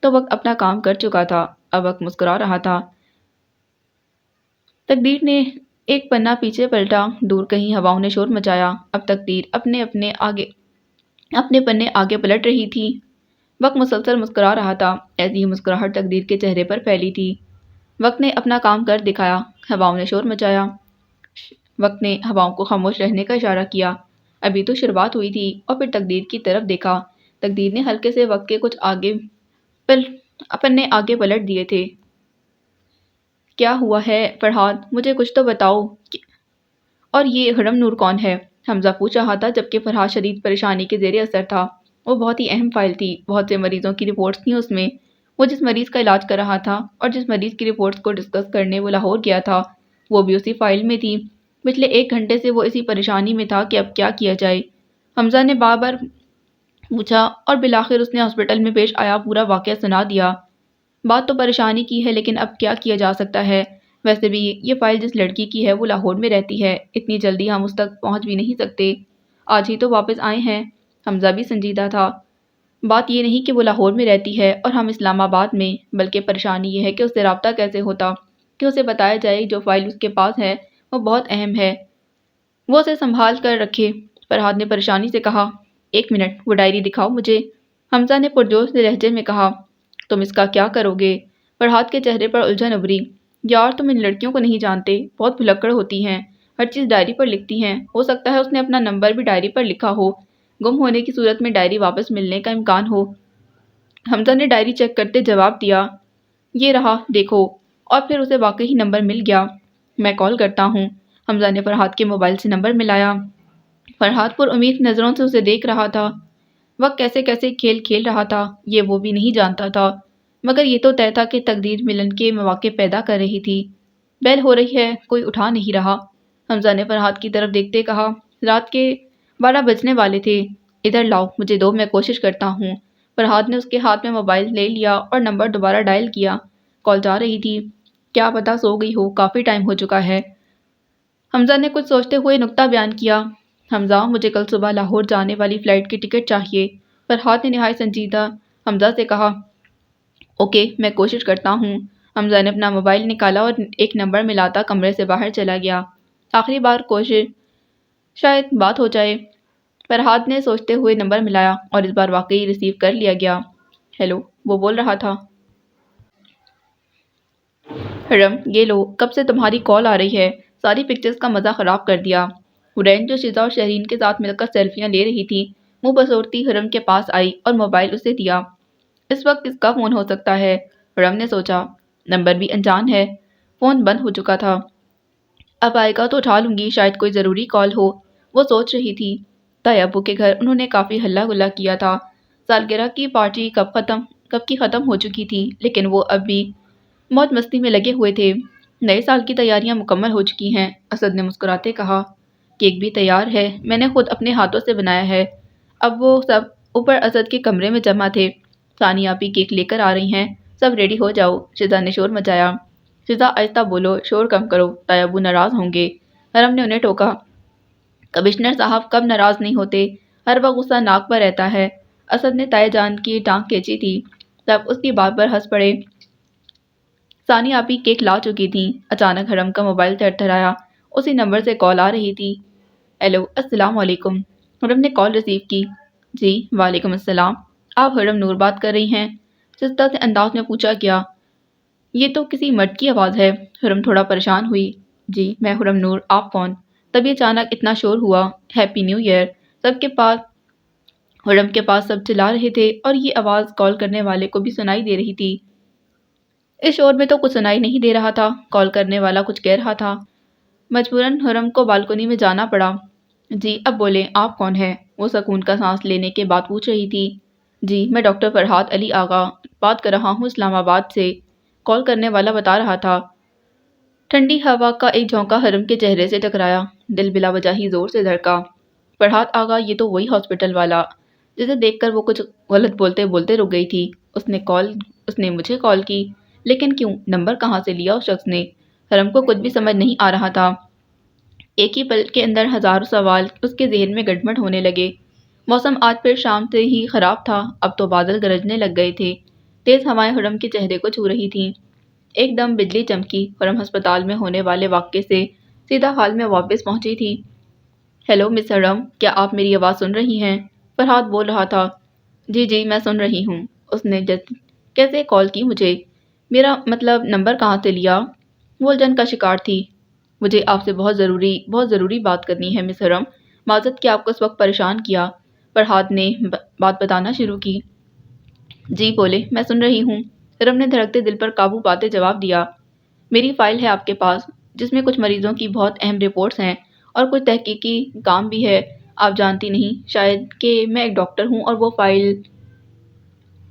تو وقت اپنا کام کر چکا تھا، اب وقت مسکرا رہا تھا۔ تقدیر نے ایک پنہ پیچھے پلٹا، دور کہیں ہواؤں نے شور مچایا۔ اب تقدیر اپنے پنے آگے پلٹ رہی تھی۔ وقت مسلسل مسکرا رہا تھا، ایسی ہی مسکراہٹ تقدیر کے چہرے پر پھیلی تھی۔ وقت نے اپنا کام کر دکھایا، ہواؤں نے شور مچایا۔ وقت نے ہواؤں کو خاموش رہنے کا اشارہ کیا۔ ابھی تو شروعات ہوئی تھی، اور پھر تقدیر کی طرف دیکھا۔ تقدیر نے ہلکے سے وقت کے کچھ پنے آگے پلٹ دیے تھے۔ کیا ہوا ہے فرحاد، مجھے کچھ تو بتاؤ، اور یہ ہرم نور کون ہے؟ حمزہ پوچھ رہا تھا، جبکہ فرحاد شدید پریشانی کے زیر اثر تھا۔ وہ بہت ہی اہم فائل تھی، بہت سے مریضوں کی رپورٹس تھیں اس میں۔ وہ جس مریض کا علاج کر رہا تھا اور جس مریض کی رپورٹس کو ڈسکس کرنے وہ لاہور گیا تھا، وہ بھی اسی فائل میں تھی۔ پچھلے 1 گھنٹے سے وہ اسی پریشانی میں تھا کہ اب کیا کیا جائے۔ حمزہ نے بار بار پوچھا، اور بالآخر اس نے ہاسپٹل میں پیش آیا پورا واقعہ سنا دیا۔ بات تو پریشانی کی ہے، لیکن اب کیا کیا جا سکتا ہے؟ ویسے بھی یہ فائل جس لڑکی کی ہے وہ لاہور میں رہتی ہے، اتنی جلدی ہم اس تک پہنچ بھی نہیں سکتے۔ آج ہی تو واپس آئے ہیں۔ حمزہ بھی سنجیدہ تھا۔ بات یہ نہیں کہ وہ لاہور میں رہتی ہے اور ہم اسلام آباد میں، بلکہ پریشانی یہ ہے کہ اس سے رابطہ کیسے ہوتا، کہ اسے بتایا جائے جو فائل اس کے پاس ہے وہ بہت اہم ہے، وہ اسے سنبھال کر رکھے۔ فرحاد نے پریشانی سے کہا۔ 1 منٹ، وہ ڈائری دکھاؤ مجھے، حمزہ نے پرجوش سے لہجے میں کہا۔ تم اس کا کیا کرو گے؟ فرحاد کے چہرے پر الجھن ابھری۔ یار تم ان لڑکیوں کو نہیں جانتے، بہت بھلکڑ ہوتی ہیں، ہر چیز ڈائری پر لکھتی ہیں۔ ہو سکتا ہے اس نے اپنا نمبر بھی ڈائری پر لکھا ہو، گم ہونے کی صورت میں ڈائری واپس ملنے کا امکان ہو۔ حمزہ نے ڈائری چیک کرتے جواب دیا، یہ رہا دیکھو، اور پھر اسے واقعی نمبر مل گیا۔ میں کال کرتا ہوں۔ حمزہ نے فرحاد کے موبائل سے نمبر ملایا۔ فرحاد پر امید نظروں سے اسے دیکھ رہا تھا۔ وقت کیسے کھیل کھیل رہا تھا یہ وہ بھی نہیں جانتا تھا، مگر یہ تو طے تھا کہ تقدیر ملن کے مواقع پیدا کر رہی تھی۔ بیل ہو رہی ہے، کوئی اٹھا نہیں رہا۔ حمزہ نے فرحاد کی طرف دیکھتے کہا، رات کے 12 بجنے والے تھے، ادھر لاؤ مجھے دو، میں کوشش کرتا ہوں۔ فرحاد نے اس کے ہاتھ میں موبائل لے لیا اور نمبر دوبارہ ڈائل کیا۔ کال جا رہی تھی۔ کیا پتہ سو گئی ہو، کافی ٹائم ہو چکا ہے۔ حمزہ نے کچھ سوچتے ہوئے نکتہ بیان کیا۔ حمزہ مجھے کل صبح لاہور جانے والی فلائٹ کی ٹکٹ چاہیے، فرحاد نے نہایت سنجیدہ حمزہ سے کہا۔ اوکے میں کوشش کرتا ہوں۔ حمزہ نے اپنا موبائل نکالا اور ایک نمبر ملاتا کمرے سے باہر چلا گیا۔ آخری بار کوشش، شاید بات ہو جائے۔ فرحاد نے سوچتے ہوئے نمبر ملایا اور اس بار واقعی ریسیو کر لیا گیا۔ ہیلو، وہ بول رہا تھا۔ ہرم یہ لو، کب سے تمہاری کال آ رہی ہے، ساری پکچرز کا مزہ خراب کر دیا۔ حرین جو شیزا اور شہرین کے ساتھ مل کر سیلفیاں لے رہی تھی، منہ بسورتی ہرم کے پاس آئی اور موبائل اسے دیا۔ اس وقت کس کا فون ہو سکتا ہے؟ ہرم نے سوچا۔ نمبر بھی انجان ہے۔ فون بند ہو چکا تھا۔ اب آئے گا تو اٹھا لوں گی، شاید کوئی ضروری کال ہو، وہ سوچ رہی تھی۔ تائی ابو کے گھر انہوں نے کافی ہلا گلا کیا تھا۔ سالگرہ کی پارٹی کب کی ختم ہو چکی تھی، لیکن وہ اب بھی موج مستی میں لگے ہوئے تھے۔ نئے سال کی تیاریاں مکمل ہو چکی ہیں، اسد نے مسکراتے کہا۔ کیک بھی تیار ہے، میں نے خود اپنے ہاتھوں سے بنایا ہے۔ اب وہ سب اوپر اسد کے کمرے میں جمع تھے۔ ثانی آپی کیک لے کر آ رہی ہیں، سب ریڈی ہو جاؤ، شزا نے شور مچایا۔ شزا آہستہ بولو، شور کم کرو، تائی ابو ناراض ہوں گے، حرم نے انہیں ٹوکا۔ کمشنر صاحب کب ناراض نہیں ہوتے، ہر وقت غصہ ناک پر رہتا ہے۔ اسد نے تائی جان کی ٹانگ کھینچی تھی، تب اس کی بات پر ہنس پڑے۔ ثانی آپی کیک لا چکی تھیں، اچانک حرم کا موبائل تھرتھرایا، اسی نمبر سے کال آ رہی تھی۔ ہیلو، السلام علیکم۔ حرم نے کال ریسیو کی۔ جی، وعلیکم السلام، آپ حرم نور بات کر رہی ہیں؟ سستا سے انداز میں پوچھا گیا۔ یہ تو کسی مرد کی آواز ہے، حرم تھوڑا پریشان ہوئی۔ جی، میں حرم نور، آپ کون؟ تبھی اچانک اتنا شور ہوا، ہیپی نیو ایئر، سب کے پاس حرم کے پاس سب چلا رہے تھے اور یہ آواز کال کرنے والے کو بھی سنائی دے رہی تھی۔ اس شور میں تو کچھ سنائی نہیں دے رہا تھا، کال کرنے والا کچھ کہہ رہا تھا۔ مجبوراً حرم کو بالکنی میں جانا پڑا۔ جی، اب بولیں، آپ کون ہیں؟ وہ سکون کا سانس لینے کے بعد پوچھ رہی تھی۔ جی، میں ڈاکٹر فرحات علی آغا بات کر رہا ہوں اسلام آباد سے، کال کرنے والا بتا رہا تھا۔ ٹھنڈی ہوا کا ایک جھونکا حرم کے چہرے سے ٹکرایا، دل بلا وجہ ہی زور سے دھڑکا۔ فرحات آغا، یہ تو وہی ہاسپٹل والا جسے دیکھ کر وہ کچھ غلط بولتے بولتے رک گئی تھی۔ اس نے مجھے کال کی، لیکن کیوں؟ نمبر کہاں سے لیا اس شخص نے؟ حرم کو کچھ بھی سمجھ نہیں آ رہا تھا۔ ایک ہی پل کے اندر ہزاروں سوال اس کے ذہن میں گڑبڑ ہونے لگے۔ موسم آج پھر شام سے ہی خراب تھا، اب تو بادل گرجنے لگ گئے تھے، تیز ہوائیں حرم کے چہرے کو چھو رہی تھیں۔ ایک دم بجلی چمکی، حرم ہسپتال میں ہونے والے واقعے سے سیدھا حال میں واپس پہنچی تھی۔ ہیلو مس حرم، کیا آپ میری آواز سن رہی ہیں؟ فرحات بول رہا تھا۔ جی جی، میں سن رہی ہوں۔ اس نے کیسے کال کی مجھے؟ میرا مطلب نمبر کہاں سے لیا؟ وہ الجھن کا شکار تھی۔ مجھے آپ سے بہت ضروری بات کرنی ہے مس حرم، معذرت کہ آپ کو اس وقت پریشان کیا۔ فرحات نے بات بتانا شروع کی۔ جی بولے، میں سن رہی ہوں، حرم نے دھڑکتے دل پر قابو پاتے جواب دیا۔ میری فائل ہے آپ کے پاس، جس میں کچھ مریضوں کی بہت اہم رپورٹس ہیں اور کچھ تحقیقی کام بھی ہے۔ آپ جانتی نہیں شاید کہ میں ایک ڈاکٹر ہوں، اور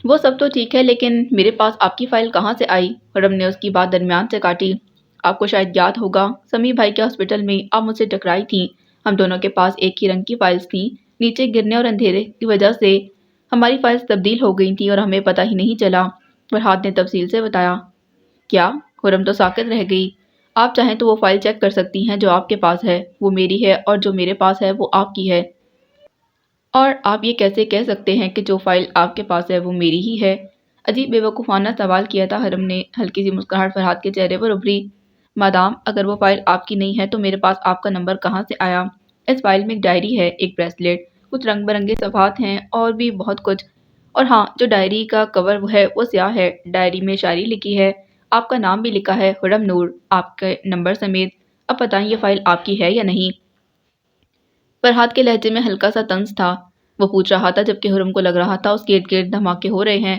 وہ سب تو ٹھیک ہے، لیکن میرے پاس آپ کی فائل کہاں سے آئی؟ حرم نے اس کی بات درمیان سے کاٹی۔ آپ کو شاید یاد ہوگا، سمیع بھائی کے ہاسپٹل میں آپ مجھ سے ٹکرائی تھیں، ہم دونوں کے پاس ایک ہی رنگ کی فائلز تھیں، نیچے گرنے اور اندھیرے کی وجہ سے ہماری فائلز تبدیل ہو گئی تھیں اور ہمیں پتہ ہی نہیں چلا، فرحات نے تفصیل سے بتایا۔ کیا؟ حرم تو ساکت رہ گئی۔ آپ چاہیں تو وہ فائل چیک کر سکتی ہیں جو آپ کے پاس ہے، وہ میری ہے، اور جو میرے پاس ہے وہ آپ کی ہے۔ اور آپ یہ کیسے کہہ سکتے ہیں کہ جو فائل آپ کے پاس ہے وہ میری ہی ہے؟ عجیب بے وقوفانہ سوال کیا تھا حرم نے۔ ہلکی سی مسکراہٹ فرحات کے چہرے پر ابھری۔ مادام، اگر وہ فائل آپ کی نہیں ہے تو میرے پاس آپ کا نمبر کہاں سے آیا؟ اس فائل میں ایک ڈائری ہے، ایک بریسلیٹ، کچھ رنگ برنگے صفحات ہیں اور بھی بہت کچھ۔ اور ہاں، جو ڈائری کا کور ہے وہ سیاہ ہے، ڈائری میں شاعری لکھی ہے، آپ کا نام بھی لکھا ہے، حرم نور، آپ کے نمبر سمیت۔ اب بتائیں یہ فائل آپ کی ہے یا نہیں؟ فرحات کے لہجے میں ہلکا سا طنز تھا، وہ پوچھ رہا تھا جبکہ حرم کو لگ رہا تھا اس کے ارد گرد دھماکے ہو رہے ہیں۔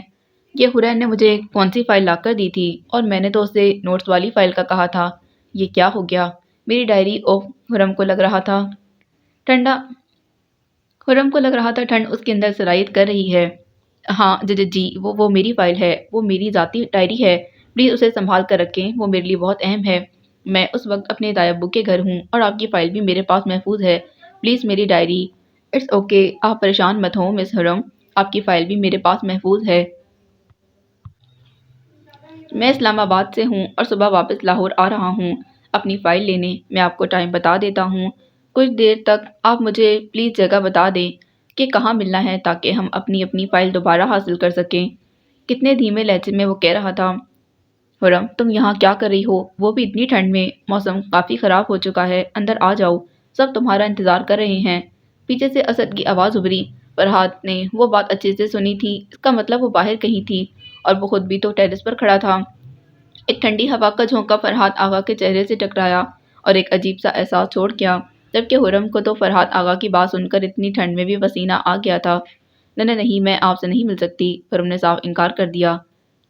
یہ حرین نے مجھے کون سی فائل لا کر دی تھی، اور میں نے تو اسے نوٹس والی فائل کا کہا تھا۔ یہ کیا ہو گیا؟ میری ڈائری، اوہ، حرم کو لگ رہا تھا ٹھنڈ اس کے اندر سرایت کر رہی ہے۔ ہاں جی، وہ میری فائل ہے، وہ میری ذاتی ڈائری ہے، پلیز اسے سنبھال کر رکھیں، وہ میرے لیے بہت اہم ہے۔ میں اس وقت اپنے دائی ابو کے گھر ہوں اور آپ کی فائل بھی میرے پاس محفوظ ہے، پلیز میری ڈائری۔ اٹس اوکے، آپ پریشان مت ہوں مس حرم، آپ کی فائل بھی میرے پاس محفوظ ہے۔ میں اسلام آباد سے ہوں اور صبح واپس لاہور آ رہا ہوں اپنی فائل لینے، میں آپ کو ٹائم بتا دیتا ہوں، کچھ دیر تک آپ مجھے پلیز جگہ بتا دیں کہ کہاں ملنا ہے تاکہ ہم اپنی فائل دوبارہ حاصل کر سکیں۔ کتنے دھیمے لہجے میں وہ کہہ رہا تھا۔ حرم، تم یہاں کیا کر رہی ہو، وہ بھی اتنی ٹھنڈ میں؟ موسم کافی خراب ہو چکا ہے، اندر آ جاؤ، سب تمہارا انتظار کر رہے ہیں۔ پیچھے سے اسد کی آواز ابھری۔ فرحات نے وہ بات اچھے سے سنی تھی، اس کا مطلب وہ باہر کہیں تھی اور وہ خود بھی تو ٹیرس پر کھڑا تھا۔ ایک ٹھنڈی ہوا کا جھونکا فرحات آغا کے چہرے سے ٹکرایا اور ایک عجیب سا احساس چھوڑ گیا، جبکہ حرم کو تو فرحات آغا کی بات سن کر اتنی ٹھنڈ میں بھی پسینہ آ گیا تھا۔ نہیں، میں آپ سے نہیں مل سکتی، حرم نے صاف انکار کر دیا۔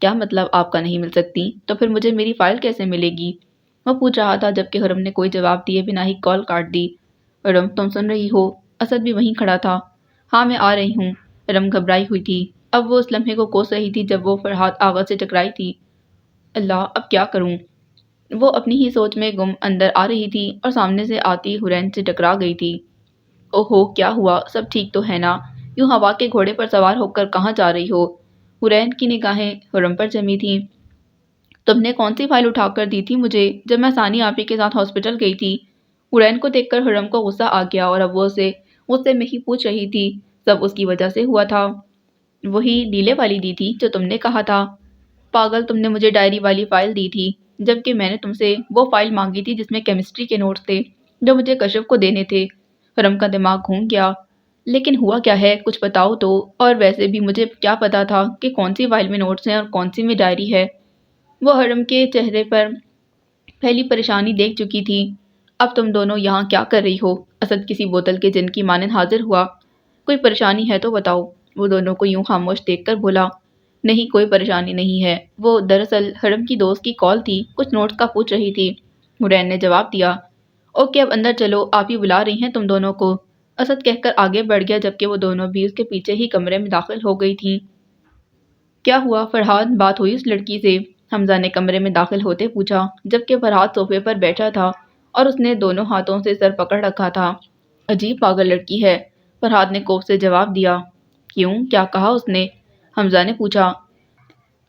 کیا مطلب آپ کا نہیں مل سکتی؟ تو پھر مجھے میری فائل کیسے ملے گی؟ وہ پوچھ رہا تھا جبکہ حرم نے کوئی جواب دیے بنا ہی کال کاٹ دی۔ حرم تم سن رہی ہو؟ اسد بھی وہیں کھڑا تھا۔ ہاں میں آ رہی ہوں۔ حرم گھبرائی ہوئی تھی۔ اب وہ اس لمحے کو کوس رہی تھی جب وہ فرحاد آغا سے ٹکرائی تھی۔ اللہ اب کیا کروں؟ وہ اپنی ہی سوچ میں گم اندر آ رہی تھی اور سامنے سے آتی حرین سے ٹکرا گئی تھی۔ اوہو کیا ہوا؟ سب ٹھیک تو ہے نا؟ یوں ہوا کے گھوڑے پر سوار ہو کر کہاں جا رہی ہو؟ حرین کی نگاہیں حرم پر جمی تھیں۔ تم نے کون سی فائل اٹھا کر دی تھی مجھے جب میں ثانی آپی کے ساتھ ہاسپٹل گئی تھی؟ حرین کو دیکھ کر حرم کو غصہ آ گیا اور اب وہ اسے غصے میں ہی پوچھ رہی تھی سب اس کی وجہ سے ہوا تھا۔ وہی نیلے والی دی تھی جو تم نے کہا تھا۔ پاگل تم نے مجھے ڈائری والی فائل دی تھی جبکہ میں نے تم سے وہ فائل مانگی تھی جس میں کیمسٹری کے نوٹس تھے جو مجھے کشف کو دینے تھے۔ حرم کا دماغ گھوم گیا۔ لیکن ہوا کیا ہے کچھ بتاؤ تو، اور ویسے بھی مجھے کیا پتا تھا کہ کون سی فائل میں نوٹس ہیں اور کون سی میں ڈائری ہے۔ وہ حرم کے چہرے پر پہلی پریشانی دیکھ چکی تھی۔ اب تم دونوں یہاں کیا کر رہی ہو؟ اسد کسی بوتل کے جن کی مانند حاضر ہوا۔ کوئی پریشانی ہے تو بتاؤ۔ وہ دونوں کو یوں خاموش دیکھ کر بولا، نہیں کوئی پریشانی نہیں ہے، وہ دراصل حرم کی دوست کی کال تھی، کچھ نوٹس کا پوچھ رہی تھی۔ حرین نے جواب دیا، اوکے اب اندر چلو، آپ ہی بلا رہی ہیں تم دونوں کو۔ اسد کہہ کر آگے بڑھ گیا جبکہ وہ دونوں بھی اس کے پیچھے ہی کمرے میں داخل ہو گئی تھیں۔ کیا ہوا فرحاد؟ بات ہوئی اس لڑکی سے؟ حمزہ نے کمرے میں داخل ہوتے پوچھا جبکہ فرحاد صوفے پر بیٹھا تھا اور اس نے دونوں ہاتھوں سے سر پکڑ رکھا تھا۔ عجیب پاگل لڑکی ہے، فرحاد نے کوف سے جواب دیا۔ کیوں؟ کیا کہا اس نے؟ حمزہ نے پوچھا۔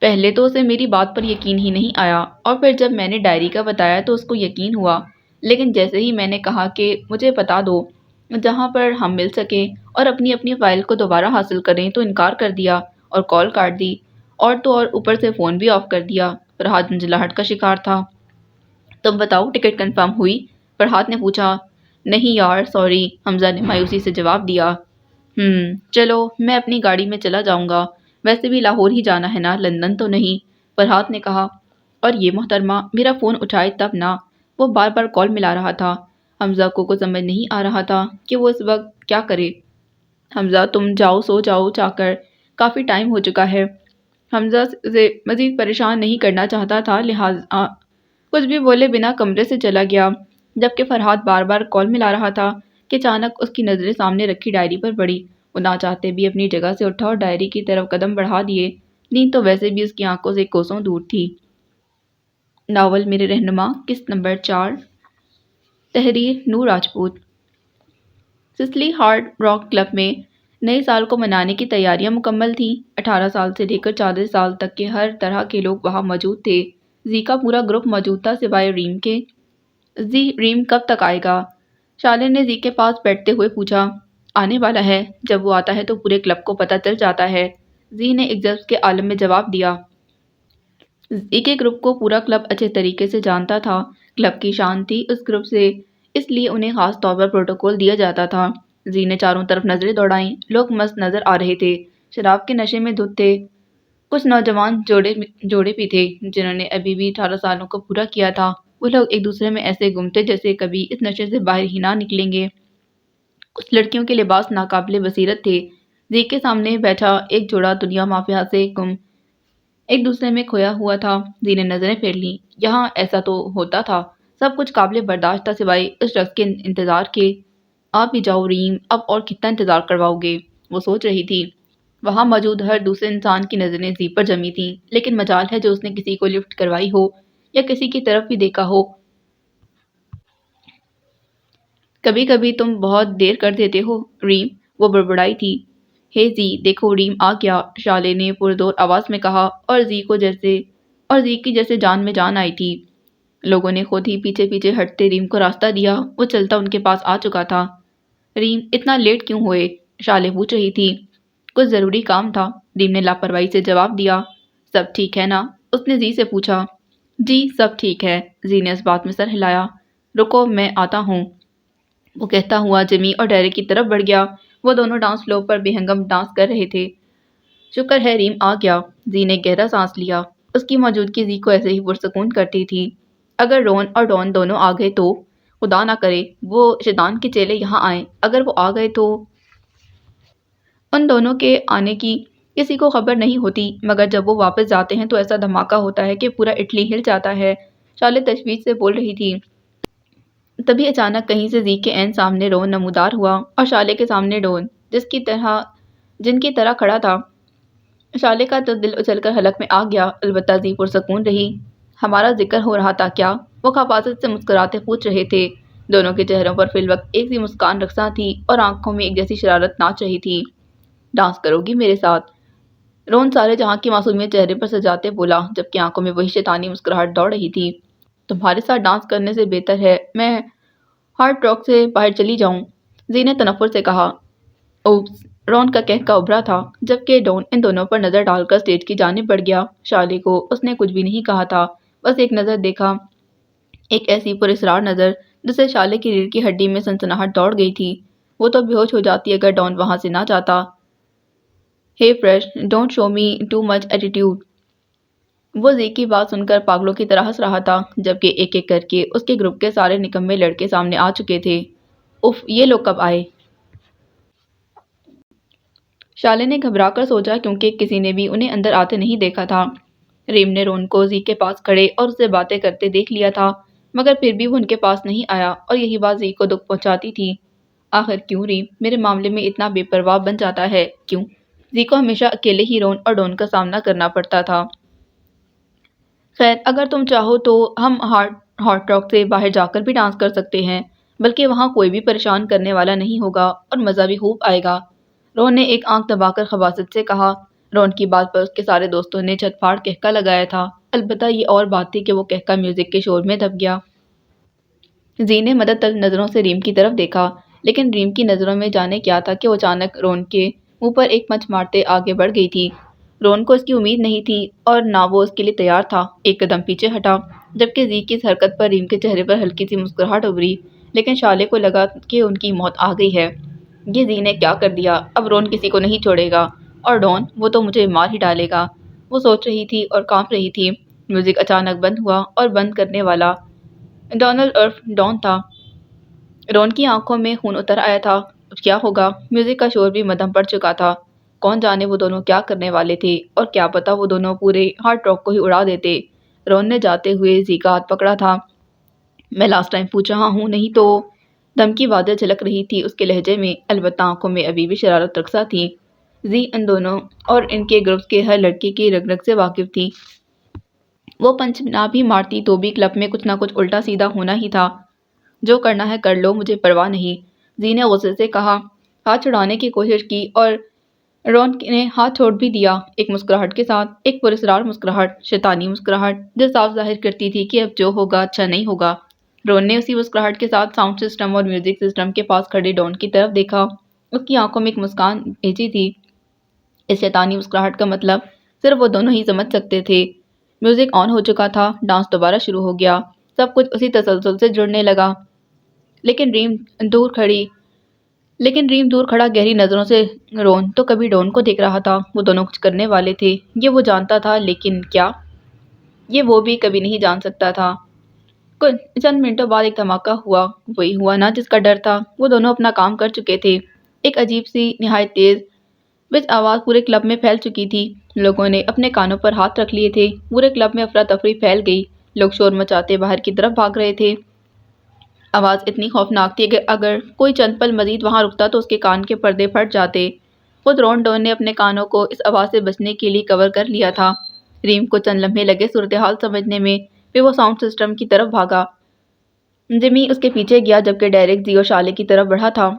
پہلے تو اسے میری بات پر یقین ہی نہیں آیا اور پھر جب میں نے ڈائری کا بتایا تو اس کو یقین ہوا، لیکن جیسے ہی میں نے کہا کہ مجھے بتا دو جہاں پر ہم مل سکیں اور اپنی اپنی فائل کو دوبارہ حاصل کریں تو انکار کر دیا اور کال کاٹ دی، اور تو اور اوپر سے فون بھی آف کر دیا۔ فرحاد جھنجھلاہٹ کا شکار تھا۔ تم بتاؤ ٹکٹ کنفرم ہوئی؟ فرحاد نے پوچھا۔ نہیں یار سوری، حمزہ نے مایوسی سے جواب دیا۔ چلو میں اپنی گاڑی میں چلا جاؤں گا، ویسے بھی لاہور ہی جانا ہے نا، لندن تو نہیں، فرحاد نے کہا۔ اور یہ محترمہ میرا فون اٹھائے تب نہ، وہ بار بار کال ملا رہا تھا۔ حمزہ کو کچھ سمجھ نہیں آ رہا تھا کہ وہ اس وقت کیا کرے۔ حمزہ تم جاؤ سو جاؤ جا کر، کافی ٹائم ہو چکا ہے۔ حمزہ سے مزید پریشان نہیں کرنا چاہتا تھا لہٰذا کچھ بھی بولے بنا کمرے سے چلا گیا، جبکہ فرحاد بار بار کال ملا رہا تھا کہ اچانک اس کی نظریں سامنے رکھی ڈائری پر پڑی۔ وہ نہ چاہتے بھی اپنی جگہ سے اٹھا اور ڈائری کی طرف قدم بڑھا دیے۔ نیند تو ویسے بھی اس کی آنکھوں سے کوسوں دور تھی۔ ناول میرے رہنما، قسط نمبر 4، تحریر Noor Rajput. Sicily hard rock club میں نئے سال کو منانے کی تیاریاں مکمل تھیں۔ 18 سال سے لے کر 40 سال تک کے ہر طرح کے لوگ وہاں موجود تھے۔ زی کا پورا گروپ موجود تھا سوائے ریم کے۔ زی ریم کب تک آئے گا؟ شالے نے زی کے پاس بیٹھتے ہوئے پوچھا۔ آنے والا ہے، جب وہ آتا ہے تو پورے کلب کو پتہ چل جاتا ہے، زی نے ایگزرپس کے عالم میں جواب دیا۔ زی کے گروپ کو پورا کلب اچھے طریقے سے جانتا تھا۔ کلب کی شان تھی اس گروپ سے، اس لیے انہیں خاص طور پر پروٹوکول دیا جاتا تھا۔ زی نے چاروں طرف نظریں دوڑائیں، لوگ مست نظر آ رہے تھے، شراب کے نشے میں دھت تھے۔ کچھ نوجوان جوڑے بھی تھے جنہوں نے ابھی بھی 18 سالوں کو پورا کیا تھا۔ وہ لوگ ایک دوسرے میں ایسے گم تھے جیسے کبھی اس نشے سے باہر ہی نہ نکلیں گے۔ کچھ لڑکیوں کے لباس ناقابل بصیرت تھے۔ زی کے سامنے بیٹھا ایک جوڑا دنیا مافیا سے گم ایک دوسرے میں کھویا ہوا تھا۔ زی نے نظریں پھیر لیں۔ یہاں ایسا تو ہوتا تھا، سب کچھ قابل برداشت تھا سوائے اس شخص کے انتظار کے۔ آپ بھی جاؤ ریم، اب اور کتنا انتظار کرواؤ گے؟ وہ سوچ رہی تھی۔ وہاں موجود ہر دوسرے انسان کی نظریں زی پر جمی تھیں، لیکن مجال ہے جو اس نے کسی کو لفٹ کروائی ہو یا کسی کی طرف بھی دیکھا ہو۔ کبھی کبھی تم بہت دیر کر دیتے ہو ریم، وہ بڑبڑائی تھی۔ ہے زی دیکھو ریم آ گیا، شالے نے پرزور آواز میں کہا، اور زی کی جیسے جان میں جان آئی تھی۔ لوگوں نے خود ہی پیچھے پیچھے ہٹتے ریم کو راستہ دیا، وہ چلتا ان کے پاس آ چکا تھا۔ ریم اتنا لیٹ کیوں ہوئے؟ شالے پوچھ رہی تھی۔ کچھ ضروری کام تھا، ریم نے لاپرواہی سے جواب دیا۔ سب ٹھیک ہے نا؟ اس نے زی سے پوچھا۔ جی سب ٹھیک ہے، زی نے اس بات میں سر ہلایا۔ رکو میں آتا ہوں، وہ کہتا ہوا جمی اور ڈیرے کی طرف بڑھ گیا۔ وہ دونوں ڈانس فلور پر بے ہنگم ڈانس کر رہے تھے۔ شکر ہے ریم آ گیا، زی نے گہرا سانس لیا۔ اس کی موجودگی زی کو ایسے ہی پرسکون کرتی تھی۔ اگر رون اور ڈان دونوں آ گئے تو؟ خدا نہ کرے وہ شیطان کے چیلے یہاں آئیں، اگر وہ آ گئے تو؟ ان دونوں کے آنے کی کسی کو خبر نہیں ہوتی، مگر جب وہ واپس جاتے ہیں تو ایسا دھماکہ ہوتا ہے کہ پورا اٹلی ہل جاتا ہے۔ شالے تشویش سے بول رہی تھی۔ تبھی اچانک کہیں سے زی کے عین سامنے رون نمودار ہوا اور شالے کے سامنے ڈون جن کی طرح کھڑا تھا۔ شالے کا تو دل اچھل کر حلق میں آ گیا، البتہ زی پرسکون رہی۔ ہمارا ذکر ہو رہا تھا کیا؟ وہ خباثت سے مسکراتے پوچھ رہے تھے۔ دونوں کے چہروں پر فی الوقت ایک سی مسکان رقصاں تھی اور آنکھوں میں ایک جیسی شرارت ناچ رہی تھی۔ ڈانس کرو گی میرے ساتھ؟ رون سارے جہاں کی معصومیت چہرے پر سجاتے بولا، جبکہ آنکھوں میں وہی شیطانی مسکراہٹ دوڑ رہی تھی۔ تمہارے ساتھ ڈانس کرنے سے بہتر ہے میں ہارڈ راک سے باہر چلی جاؤں، زی نے تنفر سے کہا۔ اوپس، رون کا کہکا ابھرا تھا، جبکہ ڈون ان دونوں پر نظر ڈال کر اسٹیج کی جانب بڑھ گیا۔ شالے کو اس نے کچھ بھی نہیں کہا تھا، بس ایک نظر دیکھا، ایک ایسی پراسرار نظر جس سے شالے کی ریڑھ کی ہڈی میں سنسناہٹ دوڑ گئی تھی۔ وہ تو بے ہوش ہو جاتی اگر ڈون وہاں سے نہ جاتا۔ ہے fresh, don't show me too much attitude. وہ زی کی بات سن کر پاگلوں کی طرح ہنس رہا تھا، جبکہ ایک ایک کر کے اس کے گروپ کے سارے نکمے لڑکے سامنے آ چکے تھے۔ اف، یہ لوگ کب آئے؟ شالے نے گھبرا کر سوچا کیونکہ کسی نے بھی انہیں اندر آتے نہیں دیکھا تھا۔ ریم نے رون کو زی کے پاس کھڑے اور اس سے باتیں کرتے دیکھ لیا تھا، مگر پھر بھی وہ ان کے پاس نہیں آیا اور یہی بات زی کو دکھ پہنچاتی تھی۔ آخر کیوں ریم میرے معاملے میں اتنا بے پرواہ بن جاتا ہے؟ کیوں؟ زی کو ہمیشہ اکیلے ہی رون اور ڈون کا سامنا کرنا پڑتا تھا۔ خیر، اگر تم چاہو تو ہم ہارٹ راک سے باہر جا کر بھی ڈانس کر سکتے ہیں، بلکہ وہاں کوئی بھی پریشان کرنے والا نہیں ہوگا اور مزہ بھی خوب آئے گا، رون نے ایک آنکھ دبا کر خباثت سے کہا۔ رون کی بات پر اس کے سارے دوستوں نے چھت پھاڑ کہکا لگایا تھا، البتہ یہ اور بات تھی کہ وہ کہکا میوزک کے شور میں دب گیا۔ زی نے مدد طلب نظروں سے ریم کی طرف دیکھا، لیکن ریم کی نظروں میں جانے کیا تھا کہ وہ اچانک رون کے منہ پر ایک پنچ مارتے آگے بڑھ گئی تھی۔ رون کو اس کی امید نہیں تھی اور نہ وہ اس کے لیے تیار تھا، ایک قدم پیچھے ہٹا، جبکہ زی کی اس حرکت پر ریم کے چہرے پر ہلکی سی مسکراہٹ ابھری، لیکن شالے کو لگا کہ ان کی موت آ گئی ہے۔ یہ زی نے کیا کر دیا؟ اب رون کسی کو نہیں چھوڑے گا، اور ڈون، وہ تو مجھے مار ہی ڈالے گا، وہ سوچ رہی تھی اور کانپ رہی تھی۔ میوزک اچانک بند ہوا اور بند کرنے والا ڈونلڈ عرف ڈون تھا۔ رون کی آنکھوں میں خون اتر آیا تھا۔ اب کیا ہوگا؟ میوزک کا شور بھی مدھم پڑ چکا تھا۔ کون جانے وہ دونوں کیا کرنے والے تھے، اور کیا پتا وہ دونوں پورے ہارٹ راک کو ہی اڑا دیتے۔ رون نے جاتے ہوئے زی کا ہاتھ پکڑا تھا۔ میں لاسٹ ٹائم پوچھ رہا ہوں نہیں تو؟ دھمکی واضح جھلک رہی تھی اس کے لہجے میں، البتہ آنکھوں میں ابھی بھی شرارت رقصہ تھی۔ زی ان دونوں اور ان کے گروپس کے ہر لڑکے کی رگ رگ سے واقف تھی۔ وہ پنچ نہ بھی مارتی تو بھی کلب میں کچھ نہ کچھ الٹا سیدھا ہونا ہی تھا۔ جو کرنا ہے کر لو، مجھے پرواہ نہیں، زی نے غصے سے کہا۔ ہاتھ چھڑانے کی کوشش کی اور رون نے ہاتھ چھوڑ بھی دیا، ایک مسکراہٹ کے ساتھ، ایک پراسرار مسکراہٹ، شیطانی مسکراہٹ جو صاف ظاہر کرتی تھی کہ اب جو ہوگا اچھا نہیں ہوگا۔ رون نے اسی مسکراہٹ کے ساتھ ساؤنڈ سسٹم اور میوزک سسٹم کے پاس کھڑے ڈون کی طرف دیکھا۔ اس کی آنکھوں میں ایک مسکان بھیجی تھی۔ اس شیطانی مسکراہٹ کا مطلب صرف وہ دونوں ہی سمجھ سکتے تھے۔ میوزک آن ہو چکا تھا، ڈانس دوبارہ شروع ہو گیا، سب کچھ اسی تسلسل سے جڑنے لگا۔ لیکن ریم دور کھڑا گہری نظروں سے رون تو کبھی ڈون کو دیکھ رہا تھا۔ وہ دونوں کچھ کرنے والے تھے، یہ وہ جانتا تھا، لیکن کیا؟ یہ وہ بھی کبھی نہیں جان سکتا تھا۔ چند منٹوں بعد ایک دھماکہ ہوا، وہی ہوا نا جس کا ڈر تھا۔ وہ دونوں اپنا کام کر چکے تھے۔ ایک عجیب سی نہایت تیز بچ آواز پورے کلب میں پھیل چکی تھی۔ لوگوں نے اپنے کانوں پر ہاتھ رکھ لیے تھے، پورے کلب میں افراتفری پھیل گئی، لوگ شور مچاتے باہر کی طرف بھاگ رہے تھے۔ آواز اتنی خوفناک تھی کہ اگر کوئی چند پل مزید وہاں رکتا تو اس کے کان کے پردے پھٹ جاتے۔ خود رون ڈون نے اپنے کانوں کو اس آواز سے بچنے کے لیے کور کر لیا تھا۔ ریم کو چند لمحے لگے صورتحال سمجھنے میں، پھر وہ ساؤنڈ سسٹم کی طرف بھاگا۔ جمی اس کے پیچھے گیا، جبکہ ڈیرک زی اور شالے کی طرف بڑھا تھا۔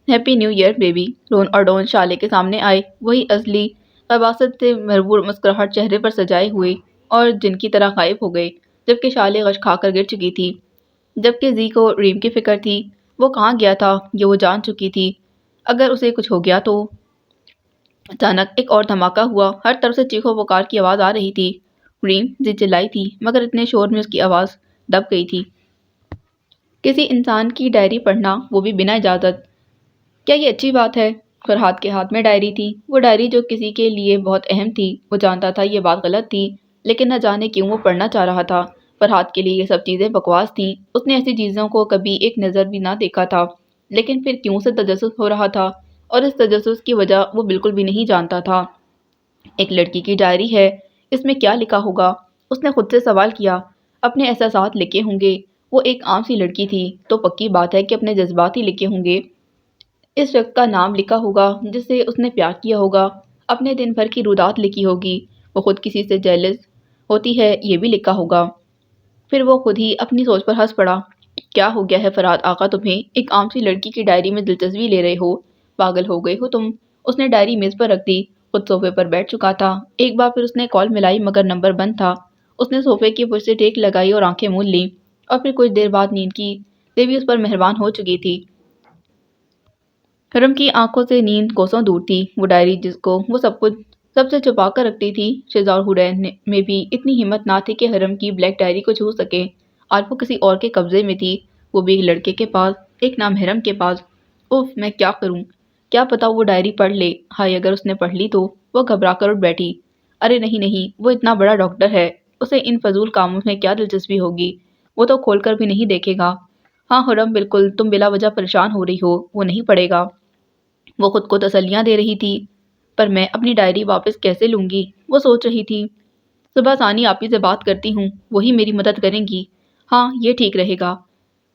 ہیپی نیو ایئر بیبی، رون اور ڈون شالے کے سامنے آئے، وہی ازلی خباثت سے بھرپور مسکراہٹ چہرے پر سجائے ہوئے، اور جن کی طرح غائب ہو گئے، جبکہ شالے غش کھا کر گر چکی تھی۔ جبکہ زی کو ریم کی فکر تھی، وہ کہاں گیا تھا یہ وہ جان چکی تھی۔ اگر اسے کچھ ہو گیا تو؟ اچانک ایک اور دھماکہ ہوا، ہر طرف سے چیخو پکار کی آواز آ رہی تھی۔ ریم، زی چلائی تھی، مگر اتنے شور میں اس کی آواز دب گئی تھی۔ کسی انسان کی ڈائری پڑھنا، وہ بھی بنا اجازت، کیا یہ اچھی بات ہے؟ فرحات کے ہاتھ میں ڈائری تھی، وہ ڈائری جو کسی کے لیے بہت اہم تھی۔ وہ جانتا تھا یہ بات غلط تھی، لیکن نہ جانے کیوں وہ پڑھنا چاہ رہا تھا۔ فرحات کے لیے یہ سب چیزیں بکواس تھیں، اس نے ایسی چیزوں کو کبھی ایک نظر بھی نہ دیکھا تھا، لیکن پھر کیوں سے تجسس ہو رہا تھا، اور اس تجسس کی وجہ وہ بالکل بھی نہیں جانتا تھا۔ ایک لڑکی کی ڈائری ہے، اس میں کیا لکھا ہوگا؟ اس نے خود سے سوال کیا۔ اپنے احساسات لکھے ہوں گے۔ وہ ایک عام سی لڑکی تھی تو پکی بات ہے کہ اپنے جذبات ہی لکھے ہوں گے۔ اس شخص کا نام لکھا ہوگا جس سے اس نے پیار کیا ہوگا، اپنے دن بھر کی رودات لکھی ہوگی، وہ خود کسی سے جیلس ہوتی ہے یہ بھی لکھا ہوگا۔ پھر وہ خود ہی اپنی سوچ پر ہنس پڑا۔ کیا ہو گیا ہے فرات آقا تمہیں؟ ایک عام سی لڑکی کی ڈائری میں دلچسپی لے رہے ہو؟ پاگل ہو گئے ہو تم؟ اس نے ڈائری میز پر رکھ دی، خود صوفے پر بیٹھ چکا تھا۔ ایک بار پھر اس نے کال ملائی مگر نمبر بند تھا۔ اس نے صوفے کی پشت سے ٹیک لگائی اور آنکھیں مون لیں، اور پھر کچھ دیر بعد نیند کی دیوی اس پر مہربان ہو چکی تھی۔ حرم کی آنکھوں سے نیند کوسوں دور تھی۔ وہ ڈائری جس کو وہ سب سے چھپا کر رکھتی تھی، شہزاد اور حورین میں بھی اتنی ہمت نہ تھی کہ حرم کی بلیک ڈائری کو چھو سکے۔ آج وہ کسی اور کے قبضے میں تھی، وہ بھی ایک لڑکے کے پاس، ایک نامحرم کے پاس۔ اوف، میں کیا کروں؟ کیا پتا وہ ڈائری پڑھ لے۔ ہائے اگر اس نے پڑھ لی تو؟ وہ گھبرا کر اٹھ بیٹھی۔ ارے نہیں نہیں، وہ اتنا بڑا ڈاکٹر ہے، اسے ان فضول کاموں میں کیا دلچسپی ہوگی؟ وہ تو کھول کر بھی نہیں دیکھے گا۔ ہاں حرم بالکل، تم بلا وجہ پریشان ہو رہی ہو، وہ نہیں پڑھے گا۔ وہ خود کو تسلیاں دے رہی تھی۔ پر میں اپنی ڈائری واپس کیسے لوں گی؟ وہ سوچ رہی تھی۔ صبح ثانی آپی سے بات کرتی ہوں، وہی میری مدد کریں گی۔ ہاں یہ ٹھیک رہے گا۔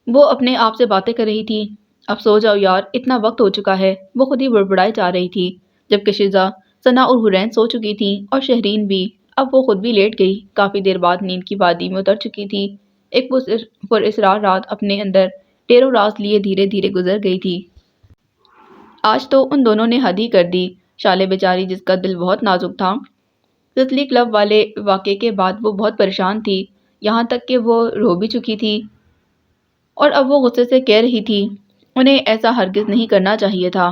وہ اپنے آپ سے باتیں کر رہی تھی۔ اب سو جاؤ یار، اتنا وقت ہو چکا ہے۔ وہ خود ہی بڑبڑائے جا رہی تھی، جبکہ شیزا، ثنا اور حورین سو چکی تھیں اور شہرین بھی۔ اب وہ خود بھی لیٹ گئی، کافی دیر بعد نیند کی وادی میں اتر چکی تھی۔ ایک پراسرار رات اپنے اندر ٹیرو راز لیے دھیرے دھیرے گزر گئی تھی۔ آج تو ان دونوں نے حد ہی کر دی۔ شالے بیچاری جس کا دل بہت نازک تھا، تسلی کلب والے واقعے کے بعد وہ بہت پریشان تھی، یہاں تک کہ وہ رو بھی چکی تھی۔ اور اب وہ غصے سے کہہ رہی تھی، انہیں ایسا ہرگز نہیں کرنا چاہیے تھا۔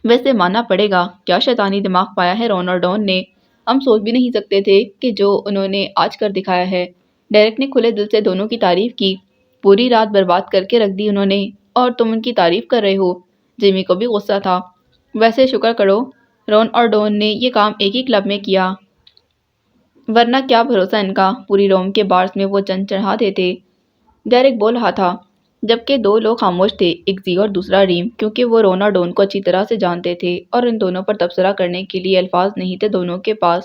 ویسے ماننا پڑے گا، کیا شیطانی دماغ پایا ہے رون اور ڈون نے۔ ہم سوچ بھی نہیں سکتے تھے کہ جو انہوں نے آج کر دکھایا ہے۔ ڈیرک نے کھلے دل سے دونوں کی تعریف کی۔ پوری رات برباد کر کے رکھ دی انہوں نے، اور تم ان کی تعریف کر رہے ہو۔ جیمی کو بھی غصہ تھا۔ ویسے شکر کرو رون اور ڈون نے یہ کام ایک ہی کلب میں کیا، ورنہ کیا بھروسہ ان کا، پوری روم کے بارز میں وہ چند چڑھا دیتے۔ ڈیرک بول رہا تھا، جبکہ دو لوگ خاموش تھے، ایک زی اور دوسرا ریم، کیونکہ وہ رون اور ڈون کو اچھی طرح سے جانتے تھے اور ان دونوں پر تبصرہ کرنے کے لیے الفاظ نہیں تھے دونوں کے پاس۔